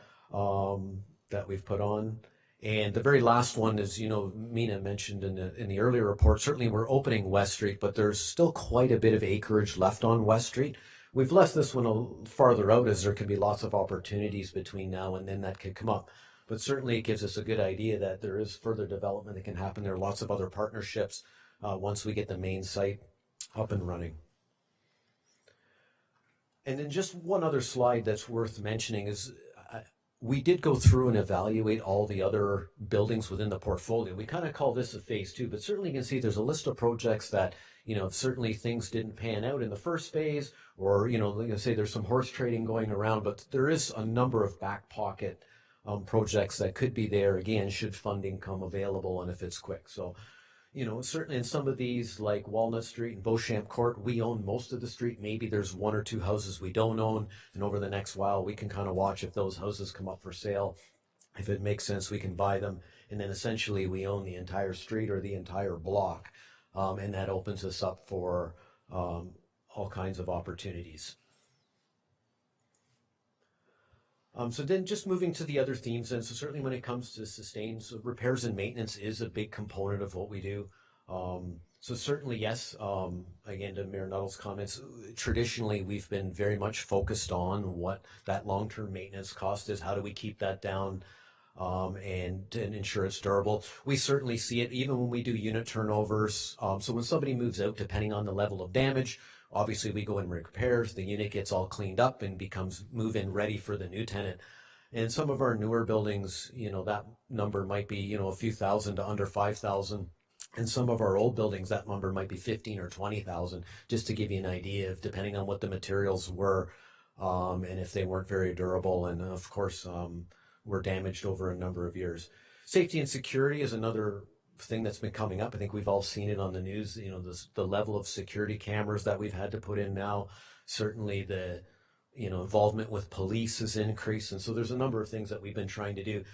that we've put on. And the very last one is, Mina mentioned in the earlier report, certainly we're opening West Street, but there's still quite a bit of acreage left on West Street. We've left this one a little farther out as there can be lots of opportunities between now and then that could come up. But certainly it gives us a good idea that there is further development that can happen. There are lots of other partnerships once we get the main site up and running. And then just one other slide that's worth mentioning is we did go through and evaluate all the other buildings within the portfolio. We kind of call this a phase 2, but certainly you can see there's a list of projects that, certainly things didn't pan out in the first phase, or, like I say, there's some horse trading going around, but there is a number of back pocket projects that could be there, again, should funding come available and if it's quick. So, certainly in some of these, like Walnut Street and Beauchamp Court, we own most of the street. Maybe there's one or two houses we don't own. And over the next while, we can kind of watch if those houses come up for sale. If it makes sense, we can buy them. And then essentially we own the entire street or the entire block. And that opens us up for all kinds of opportunities. So then just moving to the other themes, and so certainly when it comes to sustain, so repairs and maintenance is a big component of what we do. So certainly, yes, again, to Mayor Nuttall's comments, traditionally we've been very much focused on what that long-term maintenance cost is. How do we keep that down and ensure it's durable? We certainly see it even when we do unit turnovers. So when somebody moves out, depending on the level of damage, obviously we go and make repairs, the unit gets all cleaned up and becomes move-in ready for the new tenant. And some of our newer buildings, that number might be, a few thousand to under 5,000. And some of our old buildings, that number might be 15 or 20,000, just to give you an idea of depending on what the materials were and if they weren't very durable. And of course, were damaged over a number of years. Safety and security is another thing that's been coming up. I think we've all seen it on the news, the level of security cameras that we've had to put in now. Certainly the, involvement with police has increased. And so there's a number of things that we've been trying to do.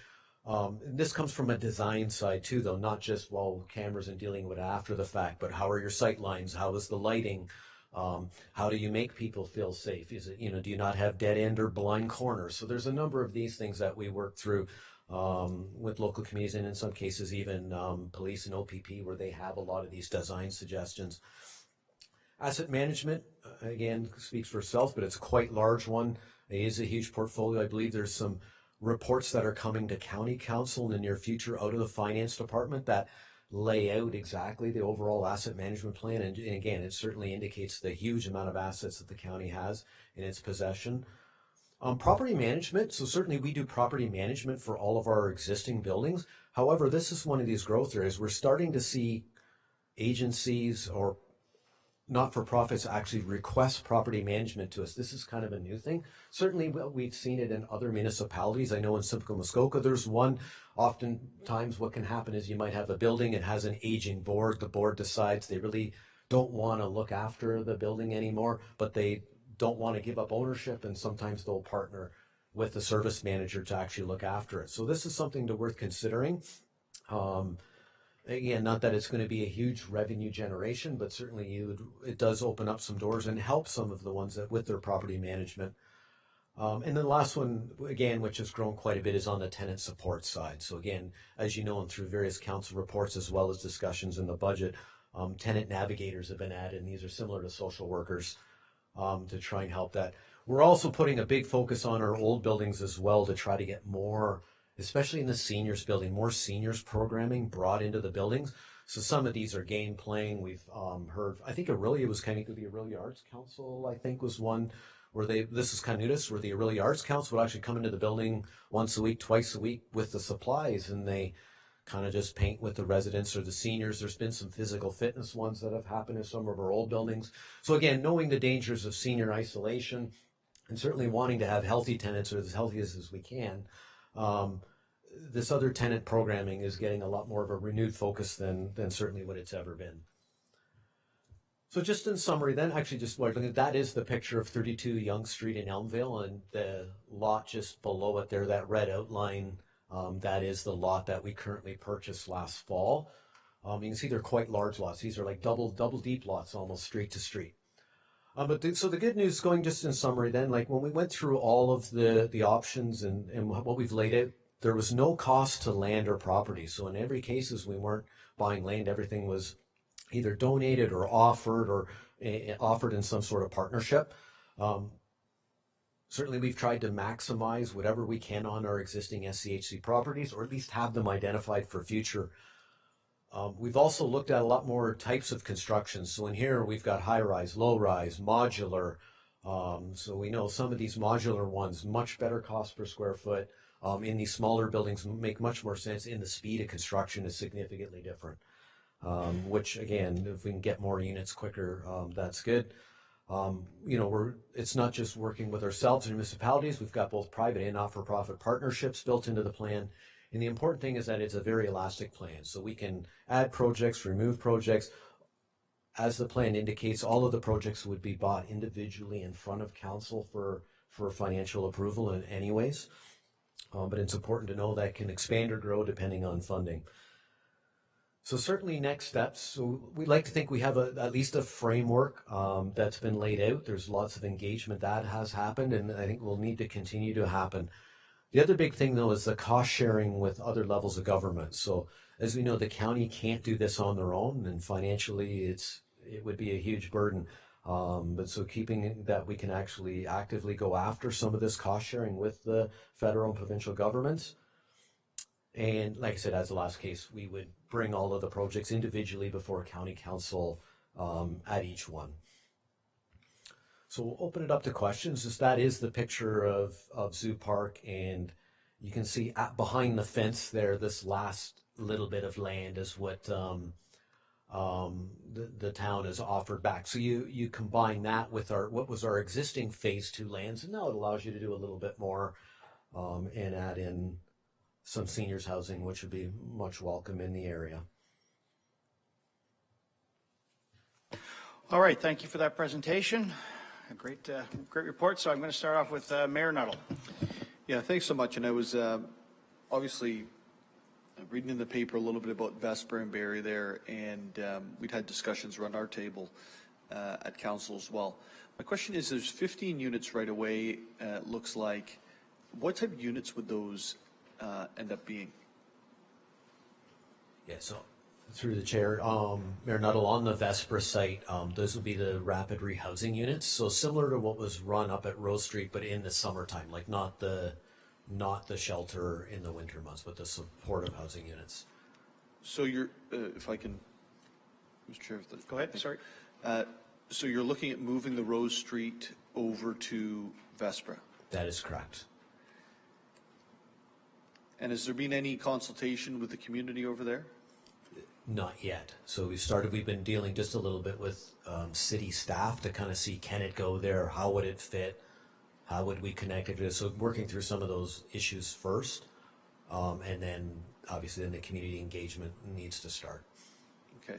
This comes from a design side too, though, not just, cameras and dealing with it after the fact, but how are your sight lines? How is the lighting? How do you make people feel safe? Is it, do you not have dead end or blind corners? So there's a number of these things that we work through with local communities, and in some cases even police and OPP, where they have a lot of these design suggestions. Asset management, again, speaks for itself, but it's a quite large one. It is a huge portfolio. I believe there's some reports that are coming to county council in the near future out of the finance department that lay out exactly the overall asset management plan. And again, it certainly indicates the huge amount of assets that the county has in its possession. Property management, so certainly we do property management for all of our existing buildings. However, this is one of these growth areas. We're starting to see agencies or not-for-profits actually request property management to us. This is kind of a new thing. Certainly we've seen it in other municipalities. I know in Simcoe Muskoka there's one. Oftentimes what can happen is you might have a building, it has an aging board. The board decides they really don't want to look after the building anymore, but they don't want to give up ownership, and sometimes they'll partner with the service manager to actually look after it. So this is something worth considering. Again, not that it's going to be a huge revenue generation, but certainly it does open up some doors and help some of the ones that with their property management. And then the last one, again, which has grown quite a bit, is on the tenant support side. So again, as you know, and through various council reports as well as discussions in the budget, tenant navigators have been added, and these are similar to social workers to try and help that. We're also putting a big focus on our old buildings as well to try to get more, especially in the seniors building, more seniors programming brought into the buildings. So some of these are game playing. We've heard, I think Orillia was kind of the Orillia Arts Council, I think was one where this is kind of new, where the Orillia Arts Council would actually come into the building once a week, twice a week with the supplies, and they kind of just paint with the residents or the seniors. There's been some physical fitness ones that have happened in some of our old buildings. So again, knowing the dangers of senior isolation and certainly wanting to have healthy tenants, or as healthy as we can, this other tenant programming is getting a lot more of a renewed focus than certainly what it's ever been. So just in summary then, actually just looking at that is the picture of 32 Yonge Street in Elmvale, and the lot just below it there, that red outline, that is the lot that we currently purchased last fall. You can see they're quite large lots. These are like double deep lots, almost street to street. So the good news, going just in summary then, like when we went through all of the options and what we've laid out, there was no cost to land or property. So in every cases, we weren't buying land. Everything was either donated or offered in some sort of partnership. Certainly we've tried to maximize whatever we can on our existing SCHC properties, or at least have them identified for future. We've also looked at a lot more types of construction. So in here, we've got high-rise, low-rise, modular. So we know some of these modular ones, much better cost per square foot. In these smaller buildings make much more sense, in the speed of construction is significantly different. Which again, if we can get more units quicker, that's good. It's not just working with ourselves and municipalities. We've got both private and not-for-profit partnerships built into the plan. And the important thing is that it's a very elastic plan. So we can add projects, remove projects. As the plan indicates, all of the projects would be bought individually in front of council for financial approval in anyways. But it's important to know that it can expand or grow depending on funding. So certainly next steps. So we'd like to think we have at least a framework that's been laid out. There's lots of engagement that has happened, and I think will need to continue to happen. The other big thing, though, is the cost sharing with other levels of government. So as we know, the county can't do this on their own, and financially it would be a huge burden. But so keeping that we can actually actively go after some of this cost sharing with the federal and provincial governments. And like I said, as the last case, we would bring all of the projects individually before county council at each one. So we'll open it up to questions. That is the picture of Zoo Park, and you can see behind the fence there, this last little bit of land is what the town has offered back. So you combine that with what was our existing phase 2 lands, and now it allows you to do a little bit more and add in some seniors housing, which would be much welcome in the area. All right, thank you for that presentation. A great report. So I'm going to start off with Mayor Nuttall. Yeah, thanks so much. And I was obviously reading in the paper a little bit about Vesper and Barrie there, and we'd had discussions around our table at council as well. My question is, there's 15 units right away, looks like. What type of units would those end up being? Yeah, so Through the chair, Mayor Nuttall, on the Vespra site, those would be the rapid rehousing units. So similar to what was run up at Rose Street, but in the summertime, like not the shelter in the winter months, but the supportive housing units. So you're, if I can, Mr. Chair. Go ahead, sorry. So you're looking at moving the Rose Street over to Vespra? That is correct. And has there been any consultation with the community over there? Not yet. So we've been dealing just a little bit with city staff to kind of see, can it go there? How would it fit? How would we connect it? So working through some of those issues first. And then obviously then the community engagement needs to start. Okay.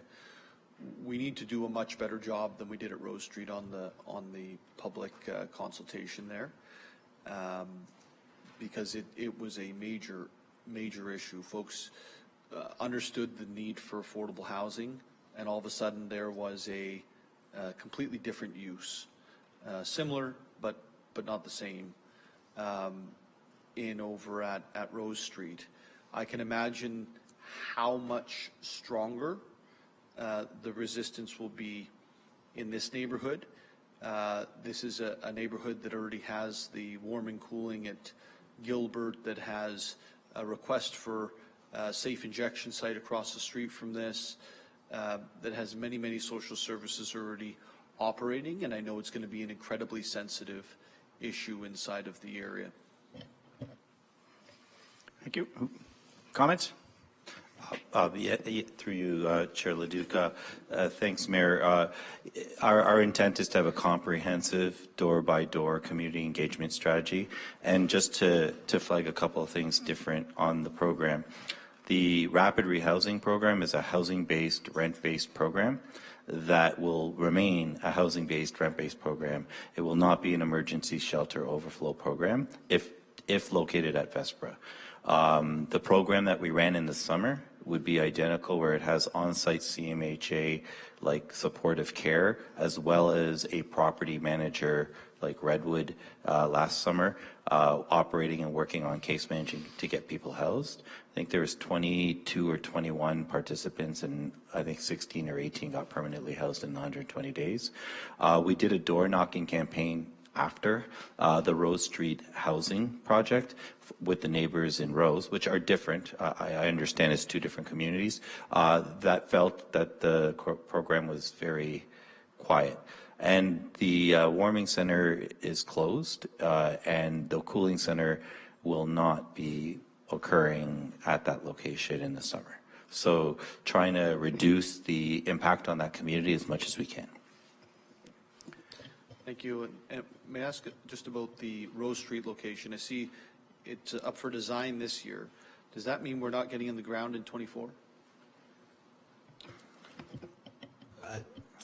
We need to do a much better job than we did at Rose Street on the public consultation there. Because it was a major issue. Folks understood the need for affordable housing, and all of a sudden there was a completely different use, similar but not the same, in over at Rose Street. I can imagine how much stronger the resistance will be in this neighborhood. This is a neighborhood that already has the warming cooling at Gilbert, that has a request for a safe injection site across the street from this, that has many social services already operating, and I know it's going to be an incredibly sensitive issue inside of the area. Thank you. Comments? Through you, Chair Leduc. Thanks, Mayor. Our intent is to have a comprehensive door-by-door community engagement strategy. And just to flag a couple of things different on the program. The Rapid Rehousing Program is a housing-based, rent-based program that will remain a housing-based, rent-based program. It will not be an emergency shelter overflow program if located at Vespra. The program that we ran in the summer would be identical, where it has on-site CMHA like supportive care, as well as a property manager like Redwood last summer, operating and working on case managing to get people housed. I think there was 22 or 21 participants, and I think 16 or 18 got permanently housed in 120 days. We did a door knocking campaign after the Rose Street housing project with the neighbors in Rose, which are different. I understand it's two different communities that felt that the program was very quiet. And the warming center is closed, and the cooling center will not be occurring at that location in the summer. So trying to reduce the impact on that community as much as we can. Thank you. And may I ask just about the Rose Street location? I see it's up for design this year. Does that mean we're not getting in the ground in 24?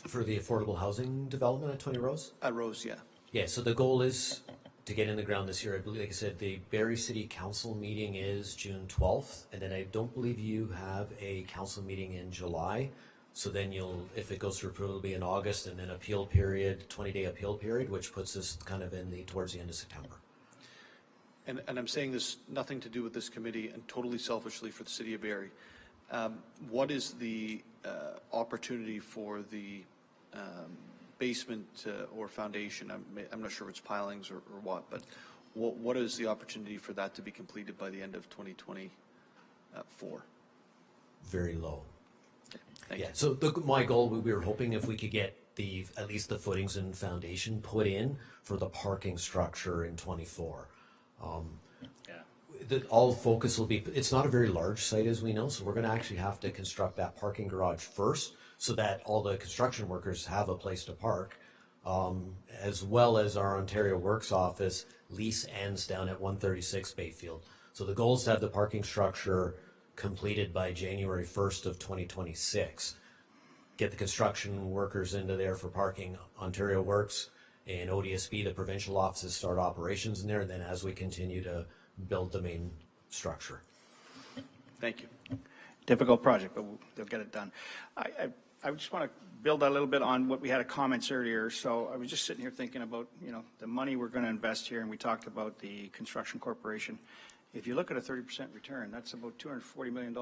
For the affordable housing development at 20 Rose? At Rose, yeah. Yeah, so the goal is to get in the ground this year. I believe, like I said, the Barrie City Council meeting is June 12th, and then I don't believe you have a council meeting in July. So then you'll, if it goes through approval, it'll be in August, and then appeal period, 20-day appeal period, which puts us kind of towards the end of September. And I'm saying this nothing to do with this committee and totally selfishly for the city of Barrie. What is the opportunity for the basement or foundation? I'm not sure if it's pilings or what, but what is the opportunity for that to be completed by the end of 2024? Very low. Thank you. So my goal, we were hoping if we could get at least the footings and foundation put in for the parking structure in 24. All focus will be, it's not a very large site as we know, so we're going to actually have to construct that parking garage first so that all the construction workers have a place to park, as well as our Ontario Works office lease ends down at 136 Bayfield. So the goal is to have the parking structure completed by January 1st of 2026. Get the construction workers into there for parking. Ontario Works and ODSB, the provincial offices, start operations in there, and then as we continue to build the main structure. Thank you. Difficult project, but they'll get it done. I just want to build a little bit on what we had a comments earlier. So I was just sitting here thinking about, the money we're going to invest here, and we talked about the construction corporation. If you look at a 30% return, that's about $240 million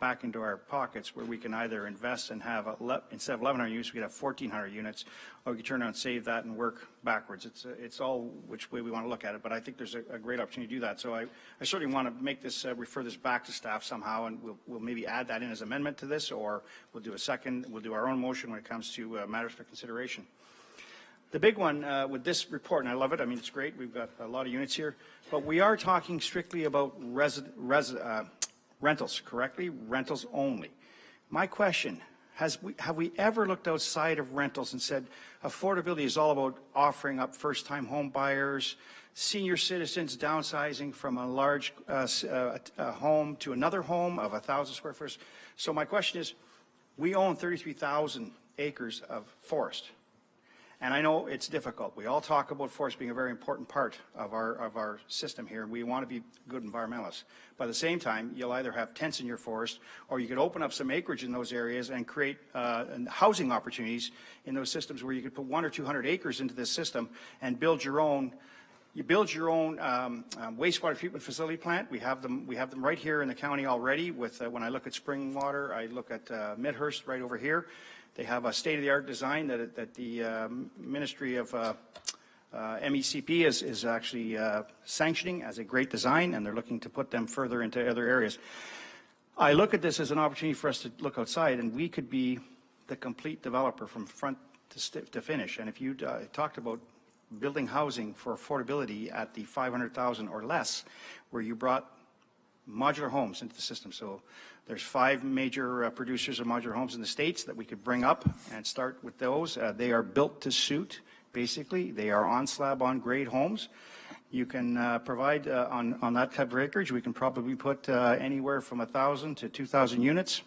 back into our pockets where we can either invest and have, instead of 1,100 units, we could have 1,400 units, or we could turn around and save that and work backwards. It's all which way we want to look at it, but I think there's a great opportunity to do that. So I certainly want to make this, refer this back to staff somehow, and we'll maybe add that in as amendment to this, or we'll do we'll do our own motion when it comes to matters for consideration. The big one with this report, and I love it, I mean, it's great, we've got a lot of units here, but we are talking strictly about rentals, correctly? Rentals only. My question, have we ever looked outside of rentals and said affordability is all about offering up first-time home buyers, senior citizens downsizing from a large home to another home of 1,000 square feet? So my question is, we own 33,000 acres of forest. And I know it's difficult. We all talk about forest being a very important part of our system here. We want to be good environmentalists. But at the same time, you'll either have tents in your forest, or you could open up some acreage in those areas and create housing opportunities in those systems where you could put 100 or 200 acres into this system and build your own. You build your own wastewater treatment facility plant. We have them right here in the county already. With when I look at Springwater, I look at Midhurst right over here. They have a state-of-the-art design that the Ministry of MECP is actually sanctioning as a great design, and they're looking to put them further into other areas. I look at this as an opportunity for us to look outside, and we could be the complete developer from front to finish. And if you talked about building housing for affordability at the 500,000 or less, where you brought modular homes into the system. So there's 5 major producers of modular homes in the States that we could bring up and start with those. They are built to suit, basically. They are on slab, on grade homes. You can provide on that type of acreage, we can probably put anywhere from 1,000 to 2,000 units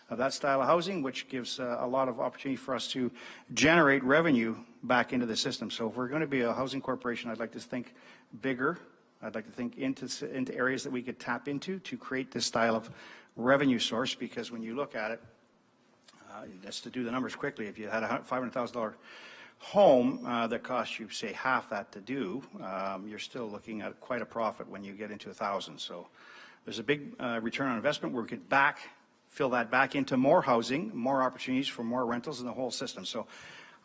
of that style of housing, which gives a lot of opportunity for us to generate revenue back into the system. So if we're going to be a housing corporation, I'd like to think bigger. I'd like to think into areas that we could tap into to create this style of revenue source, because when you look at it, just to do the numbers quickly, if you had a $500,000 home that costs you, say, half that to do, you're still looking at quite a profit when you get into 1,000. So there's a big return on investment where we could fill that back into more housing, more opportunities for more rentals in the whole system. So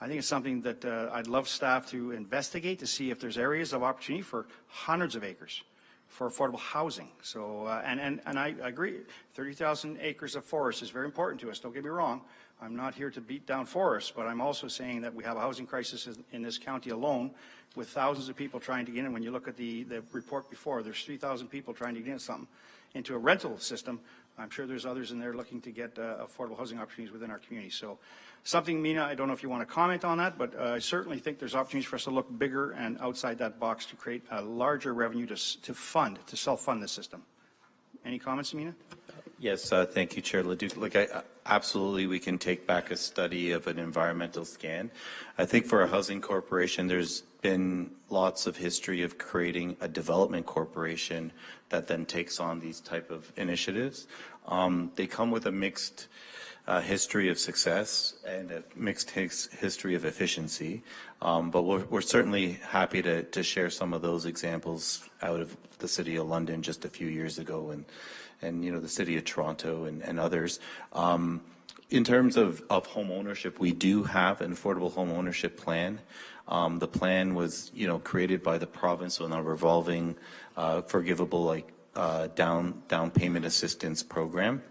I think it's something that I'd love staff to investigate to see if there's areas of opportunity for hundreds of acres for affordable housing. So, and I agree, 30,000 acres of forest is very important to us. Don't get me wrong. I'm not here to beat down forests, but I'm also saying that we have a housing crisis in this county alone with thousands of people trying to get in. When you look at the report before, there's 3,000 people trying to get into a rental system. I'm sure there's others in there looking to get affordable housing opportunities within our community. So something, Mina, I don't know if you want to comment on that, but I certainly think there's opportunities for us to look bigger and outside that box to create a larger revenue to self-fund the system. Any comments, Mina? Yes, thank you, Chair Leduc. Look, absolutely, we can take back a study of an environmental scan. I think for a housing corporation, there's been lots of history of creating a development corporation that then takes on these type of initiatives. They come with a mixed history of success and a mixed history of efficiency, but we're certainly happy to share some of those examples out of the City of London just a few years ago, and you know, the City of Toronto and others. In terms of home ownership, we do have an affordable home ownership plan. The plan was, you know, created by the province on a revolving, forgivable, down payment assistance program.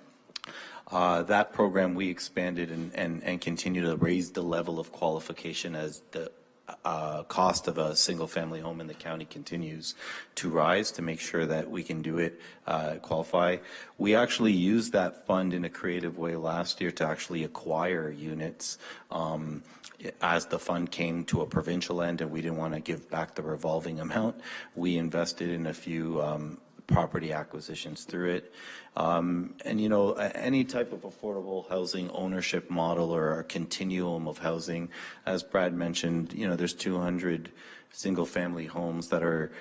That program we expanded and continue to raise the level of qualification as the cost of a single-family home in the county continues to rise, to make sure that we can do it, qualify. We actually used that fund in a creative way last year to actually acquire units as the fund came to a provincial end and we didn't want to give back the revolving amount. We invested in a few property acquisitions through it. And, you know, any type of affordable housing ownership model or a continuum of housing, as Brad mentioned, you know, there's 200 single-family homes that are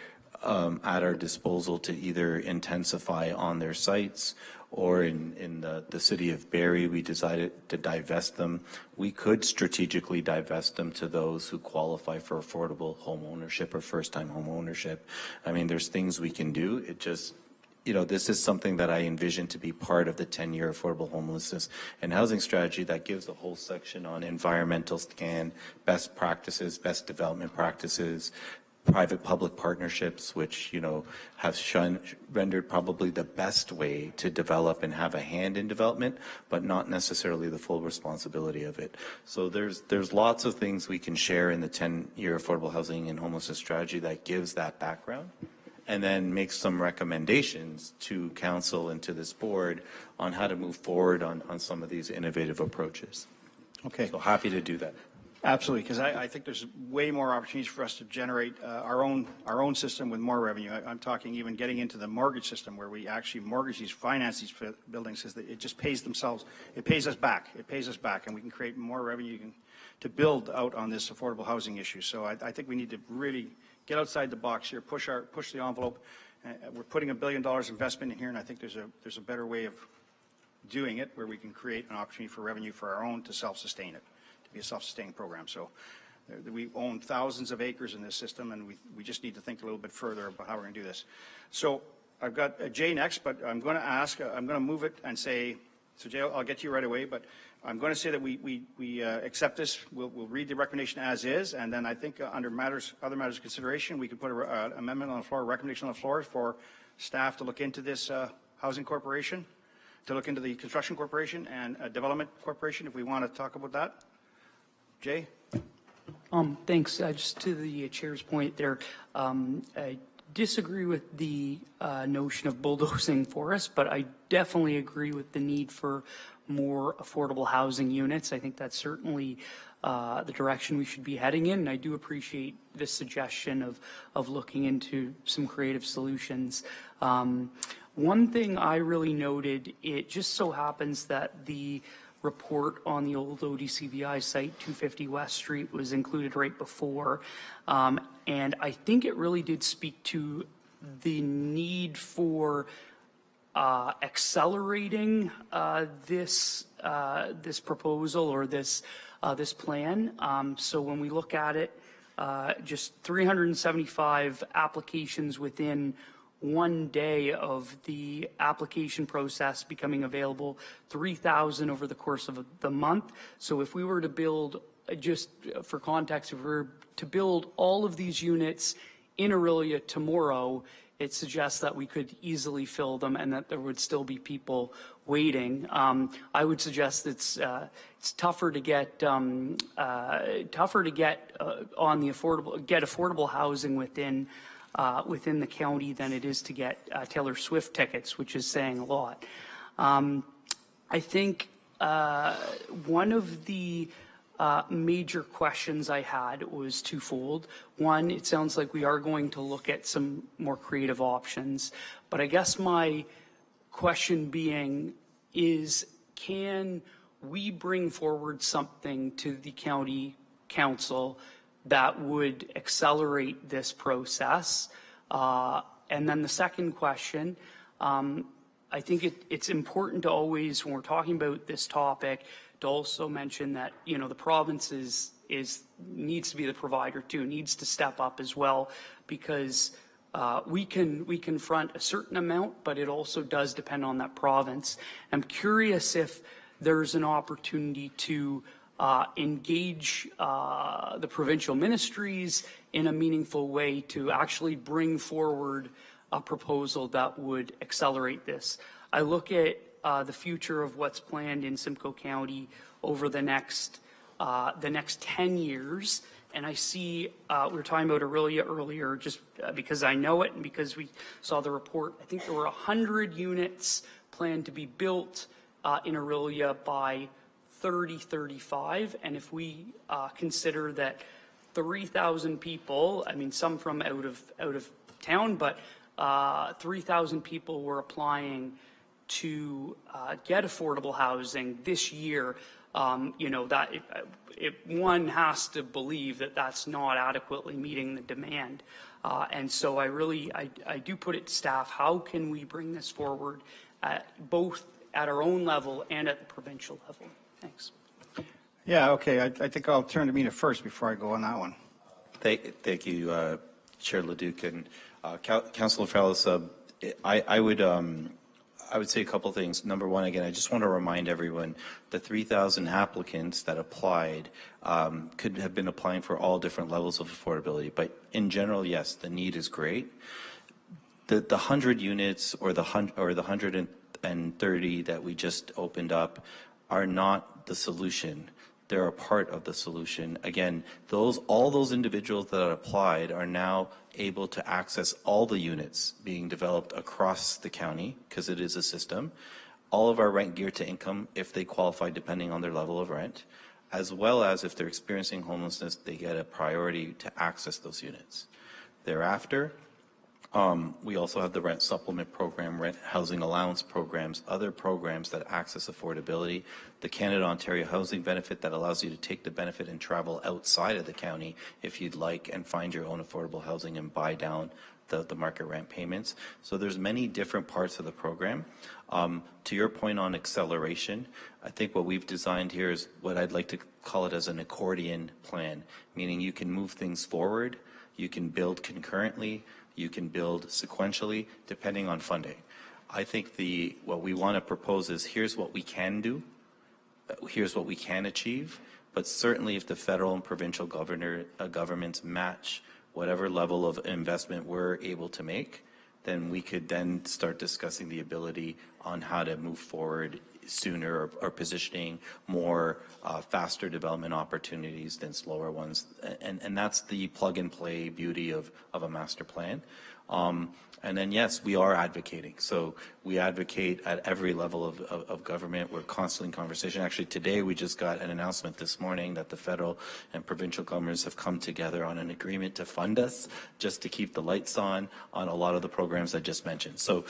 at our disposal to either intensify on their sites, or in the city of Barrie, we decided to divest them. We could strategically divest them to those who qualify for affordable home ownership or first-time home ownership. I mean, there's things we can do. It just, this is something that I envision to be part of the 10-year affordable homelessness and housing strategy that gives a whole section on environmental scan, best practices, best development practices, private-public partnerships, which, have rendered probably the best way to develop and have a hand in development, but not necessarily the full responsibility of it. So there's lots of things we can share in the 10-year affordable housing and homelessness strategy that gives that background, and then make some recommendations to council and to this board on how to move forward on some of these innovative approaches. Okay. So happy to do that. Absolutely, because I think there's way more opportunities for us to generate our own system with more revenue. I'm talking even getting into the mortgage system where we actually mortgage these, finance these buildings, because it just pays themselves. It pays us back. It pays us back, and we can create more revenue to build out on this affordable housing issue. So I think we need to really get outside the box here, push the envelope. We're putting $1 billion investment in here, and I think there's a better way of doing it where we can create an opportunity for revenue for our own to self-sustain it. Be a self-sustaining program. So we own thousands of acres in this system, and we just need to think a little bit further about how we're going to do this. So I've got Jay next, but I'm going to ask, I'm going to move it and say, so Jay, I'll get to you right away, but I'm going to say that we accept this. We'll read the recommendation as is, and then I think under other matters of consideration, we could put an amendment on the floor, a recommendation on the floor for staff to look into this housing corporation, to look into the construction corporation and development corporation, if we want to talk about that. Jay? Thanks. Just to the chair's point there, I disagree with the notion of bulldozing forests, but I definitely agree with the need for more affordable housing units. I think that's certainly the direction we should be heading in, and I do appreciate this suggestion of looking into some creative solutions. One thing I really noted, it just so happens that the report on the old ODCVI site, 250 West Street, was included right before. And I think it really did speak to the need for accelerating this proposal or this plan. So when we look at it, just 375 applications within one day of the application process becoming available, 3,000 over the course of the month. So if we were to build, just for context, if we were to build all of these units in Orillia tomorrow, it suggests that we could easily fill them and that there would still be people waiting. I would suggest it's tougher to get on the affordable housing within the county than it is to get Taylor Swift tickets, which is saying a lot. I think one of the major questions I had was twofold. One, it sounds like we are going to look at some more creative options, but I guess my question being is, can we bring forward something to the county council that would accelerate this process? And then the second question, I think it's important to always, when we're talking about this topic, to also mention that, the province needs to be the provider too, needs to step up as well, because we can front a certain amount, but it also does depend on that province. I'm curious if there's an opportunity to engage the provincial ministries in a meaningful way to actually bring forward a proposal that would accelerate this. I look at the future of what's planned in Simcoe County over the next 10 years, and I see, we were talking about Orillia earlier, just because I know it and because we saw the report. I think there were 100 units planned to be built in Orillia by 3035, and if we consider that 3,000 people, I mean some from out of town, but 3,000 people were applying to get affordable housing this year, that one has to believe that that's not adequately meeting the demand. And so I do put it to staff, how can we bring this forward both at our own level and at the provincial level? Thanks. Yeah, okay. I think I'll turn to Mina first before I go on that one. Thank you, Chair Leduc and Councillor Fallis. I would say a couple things. Number one, again, I just want to remind everyone the 3,000 applicants that applied could have been applying for all different levels of affordability. But in general, yes, the need is great. The 100 units or the 130 that we just opened up are not the solution. They're a part of the solution. Again, all those individuals that applied are now able to access all the units being developed across the county, because it is a system. All of our rent geared to income, if they qualify depending on their level of rent, as well as if they're experiencing homelessness, they get a priority to access those units. Thereafter, we also have the rent supplement program, rent housing allowance programs, other programs that access affordability. The Canada-Ontario housing benefit that allows you to take the benefit and travel outside of the county if you'd like and find your own affordable housing and buy down the market rent payments. So there's many different parts of the program. To your point on acceleration, I think what we've designed here is what I'd like to call it as an accordion plan, meaning you can move things forward, you can build concurrently, you can build sequentially depending on funding. I think what we want to propose is here's what we can do, here's what we can achieve, but certainly if the federal and provincial governments match whatever level of investment we're able to make, then we could then start discussing the ability on how to move forward sooner or positioning more faster development opportunities than slower ones. And that's the plug and play beauty of a master plan. And then, yes, we are advocating. So we advocate at every level of government. We're constantly in conversation. Actually, today we just got an announcement this morning that the federal and provincial governments have come together on an agreement to fund us just to keep the lights on a lot of the programs I just mentioned. So,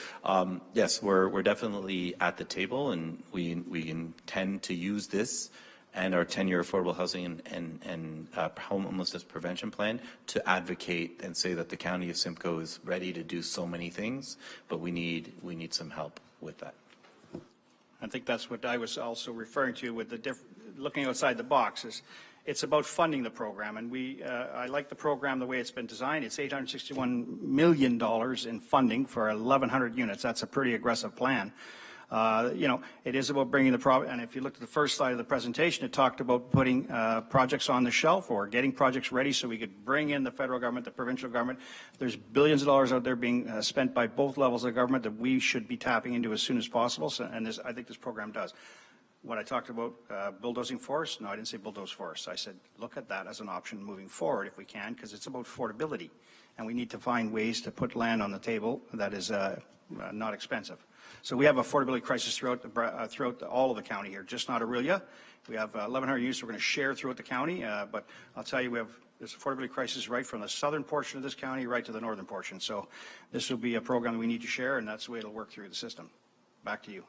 yes, we're definitely at the table, and we intend to use this and our 10-year affordable housing and homelessness prevention plan to advocate and say that the County of Simcoe is ready to do so many things, but we need some help with that. I think that's what I was also referring to with looking outside the box. It's about funding the program, and I like the program the way it's been designed. It's $861 million in funding for 1,100 units. That's a pretty aggressive plan. It is about bringing and if you looked at the first slide of the presentation, it talked about putting projects on the shelf or getting projects ready so we could bring in the federal government, the provincial government. There's billions of dollars out there being spent by both levels of government that we should be tapping into as soon as possible. So, and I think this program does. What I talked about bulldozing forests, no, I didn't say bulldoze forests. I said look at that as an option moving forward if we can, because it's about affordability. And we need to find ways to put land on the table that is not expensive. So we have affordability crisis throughout all of the county here, just not Orillia. We have 1,100 units we're going to share throughout the county, but I'll tell you, we have this affordability crisis right from the southern portion of this county right to the northern portion. So this will be a program that we need to share, and that's the way it'll work through the system. Back to you.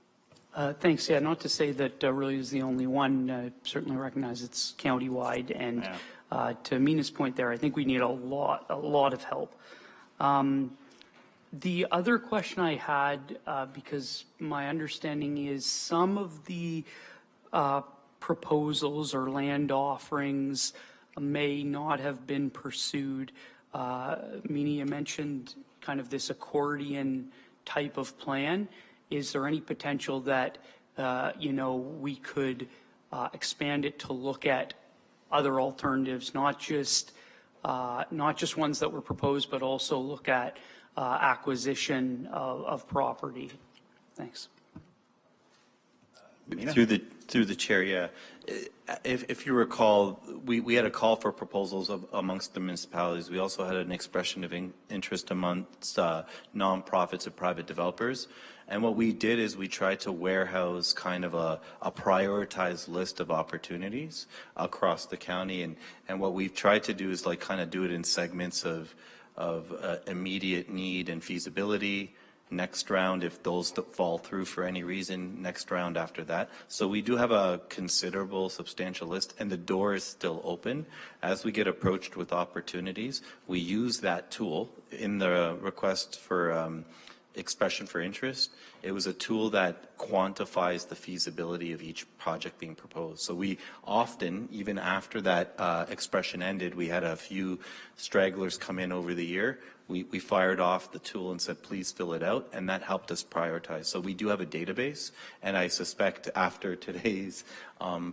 Thanks. Yeah, not to say that Orillia is the only one. Certainly recognize it's county-wide, and to Mina's point there, I think we need a lot of help. The other question I had, because my understanding is some of the proposals or land offerings may not have been pursued. Mina, you mentioned kind of this accordion type of plan. Is there any potential that, we could expand it to look at other alternatives, not just ones that were proposed, but also look at acquisition of property? Thanks. Through the chair, yeah. If you recall, we had a call for proposals amongst the municipalities. We also had an expression of interest amongst nonprofits and private developers. And what we did is we tried to warehouse kind of a prioritized list of opportunities across the county. And what we've tried to do is like kind of do it in segments of immediate need and feasibility. Next round, if those fall through for any reason, next round after that. So we do have a considerable, substantial list, and the door is still open. As we get approached with opportunities, we use that tool in the request for expression for interest. It was a tool that quantifies the feasibility of each project being proposed. So we often, even after that expression ended, we had a few stragglers come in over the year. we fired off the tool and said, please fill it out, and that helped us prioritize. So we do have a database, and I suspect after today's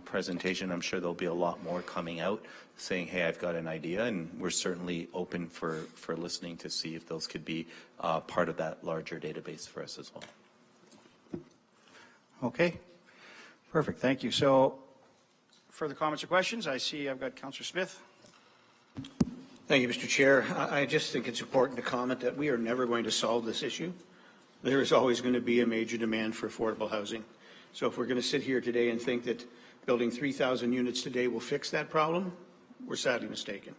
presentation, I'm sure there'll be a lot more coming out saying, hey, I've got an idea, and we're certainly open for listening to see if those could be part of that larger database for us as well. Okay, perfect, thank you. So further comments or questions? I see I've got Councillor Smith. Thank you, Mr. Chair. I just think it's important to comment that we are never going to solve this issue. There is always going to be a major demand for affordable housing. So if we're going to sit here today and think that building 3,000 units today will fix that problem, we're sadly mistaken.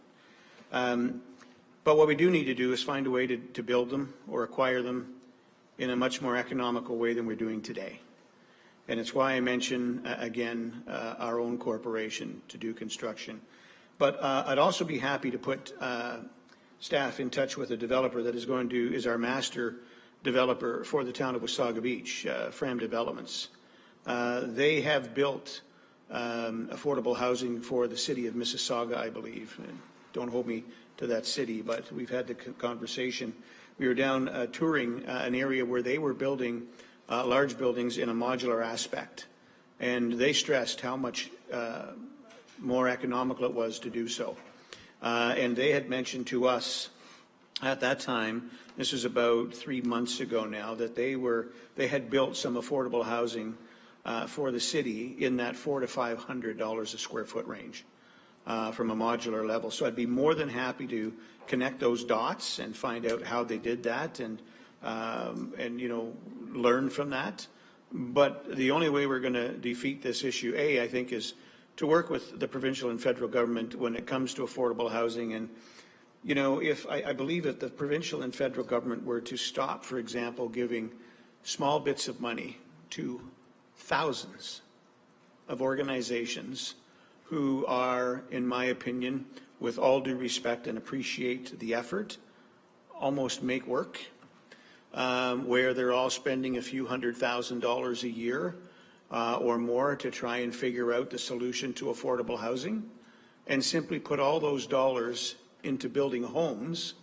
But what we do need to do is find a way to build them or acquire them in a much more economical way than we're doing today. And it's why I mention, again, our own corporation to do construction. But I'd also be happy to put staff in touch with a developer that is our master developer for the town of Wasaga Beach, Fram Developments. They have built affordable housing for the city of Mississauga, I believe. And don't hold me to that city, but we've had the conversation. We were down touring an area where they were building large buildings in a modular aspect, and they stressed how much more economical it was to do so. And they had mentioned to us at that time, this was about 3 months ago now, that they had built some affordable housing for the city in that $400 to $500 a square foot range from a modular level. So I'd be more than happy to connect those dots and find out how they did that and you know, learn from that. But the only way we're going to defeat this issue, I think, is to work with the provincial and federal government when it comes to affordable housing. And, you know, if I believe that the provincial and federal government were to stop, for example, giving small bits of money to thousands of organizations who are, in my opinion, with all due respect and appreciate the effort, almost make work, where they're all spending a few $100,000 a year or more to try and figure out the solution to affordable housing, and simply put all those dollars into building homes,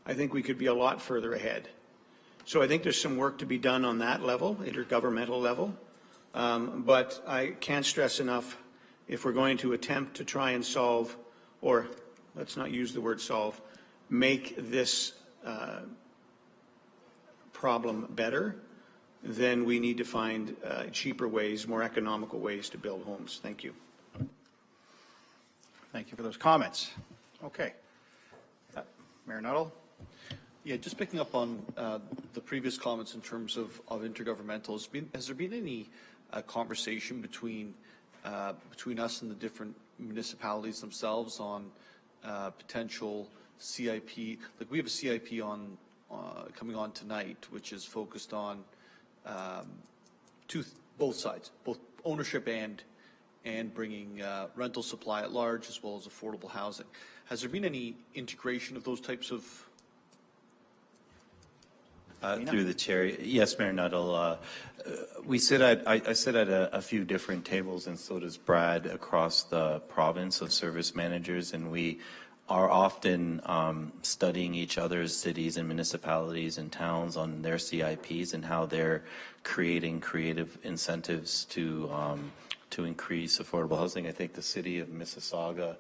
I think we could be a lot further ahead. So I think there's some work to be done on that level, intergovernmental level, but I can't stress enough, if we're going to attempt to try and solve, or let's not use the word solve, make this problem better, then we need to find cheaper ways, more economical ways to build homes. Thank you. Thank you for those comments. Okay. Mayor Nuttall? Yeah, just picking up on the previous comments in terms of intergovernmental, has there been any conversation between us and the different municipalities themselves on potential CIP? Like, we have a CIP on coming on tonight, which is focused on both sides, both ownership and bringing rental supply at large, as well as affordable housing. Has there been any integration of those types of? Through the chair, yes, Mayor Nuttall. I sit at a few different tables, and so does Brad, across the province of service managers, and we are often studying each other's cities and municipalities and towns on their CIPs and how they're creating creative incentives to increase affordable housing. I think the city of Mississauga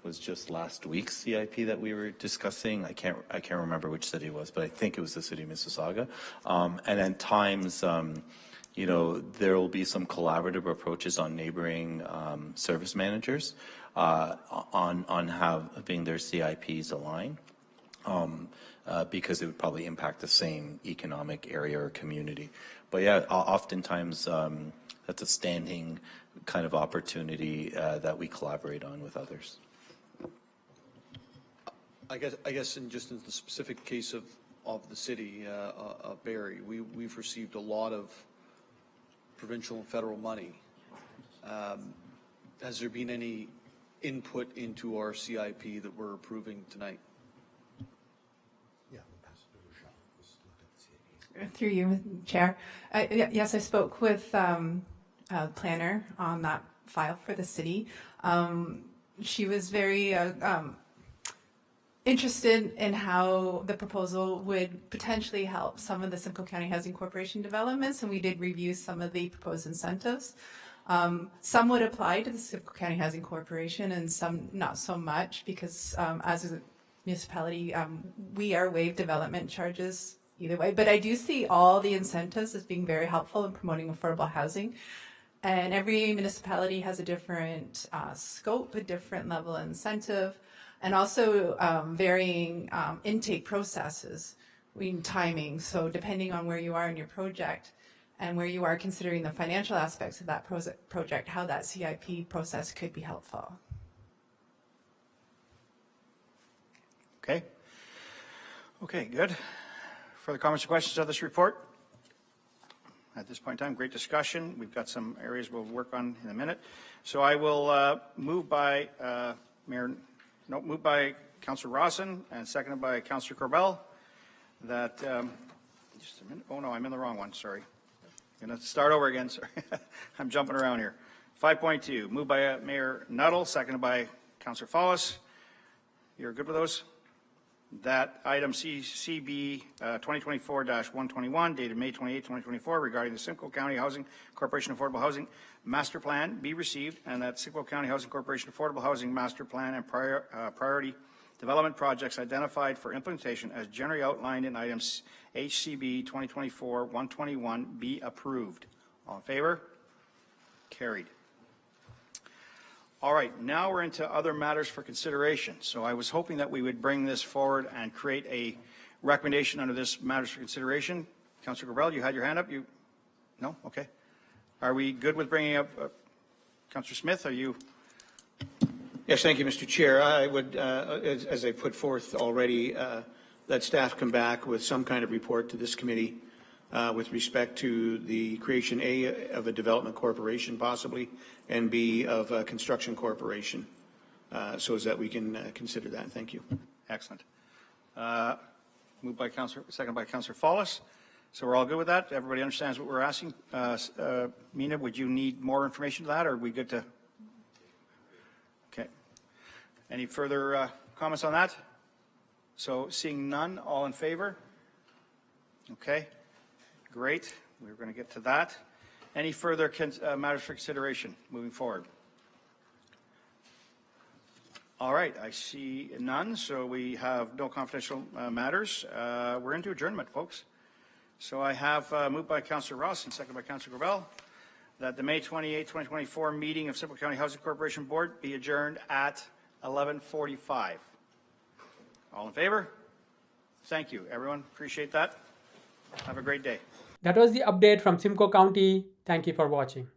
was just last week's CIP that we were discussing. I can't remember which city it was, but I think it was the city of Mississauga. And at times, you know, there will be some collaborative approaches on neighboring service managers on having their CIPs align, because it would probably impact the same economic area or community. But yeah, oftentimes that's a standing kind of opportunity that we collaborate on with others. I guess in just in the specific case of the city of Barrie, we've received a lot of provincial and federal money. Has there been any input into our CIP that we're approving tonight? Yeah, we'll pass it to Rochelle. Let's look at the CIPs. Through you, Chair. Yes, I spoke with a planner on that file for the city. She was very interested in how the proposal would potentially help some of the Simcoe County Housing Corporation developments, and we did review some of the proposed incentives. Some would apply to the Simcoe County Housing Corporation and some not so much because as a municipality, we are waived development charges either way. But I do see all the incentives as being very helpful in promoting affordable housing. And every municipality has a different scope, a different level of incentive, and also varying intake processes in timing. So depending on where you are in your project and where you are considering the financial aspects of that project, how that CIP process could be helpful. Okay. Okay, good. Further comments or questions on this report? At this point in time, great discussion. We've got some areas we'll work on in a minute. So I will move by Councillor Rawson and seconded by Councillor Corbell that, just a minute. Oh no, I'm in the wrong one, sorry. I'm going to start over again, sorry. I'm jumping around here. 5.2, moved by Mayor Nuttall, seconded by Councillor Follis. You're good with those? That item CB 2024-121 dated May 28, 2024 regarding the Simcoe County Housing Corporation Affordable Housing Master Plan be received, and that Simcoe County Housing Corporation Affordable Housing Master Plan and priority development projects identified for implementation as generally outlined in items HCB 2024-121 be approved. All in favor? Carried. All right, now we're into other matters for consideration. So I was hoping that we would bring this forward and create a recommendation under this matters for consideration. Councillor Gabriel, you had your hand up. You, no? Okay. Are we good with bringing up Councillor Smith? Are you? Yes, thank you, Mr. Chair. I would, as I put forth already, that staff come back with some kind of report to this committee with respect to the creation, A, of a development corporation possibly, and B, of a construction corporation, so as that we can consider that. Thank you. Excellent. Moved by Councillor, second by Councillor Follis. So we're all good with that? Everybody understands what we're asking? Mina, would you need more information to that, or are we good to? Okay. Any further comments on that? So seeing none, all in favor? Okay. Great. We're going to get to that. Any further matters for consideration moving forward? All right. I see none, so we have no confidential matters. We're into adjournment, folks. So I have moved by Councillor Ross and seconded by Councillor Gravel that the May 28, 2024 meeting of Simcoe County Housing Corporation Board be adjourned at 11:45. All in favor? Thank you, everyone. Appreciate that. Have a great day. That was the update from Simcoe County. Thank you for watching.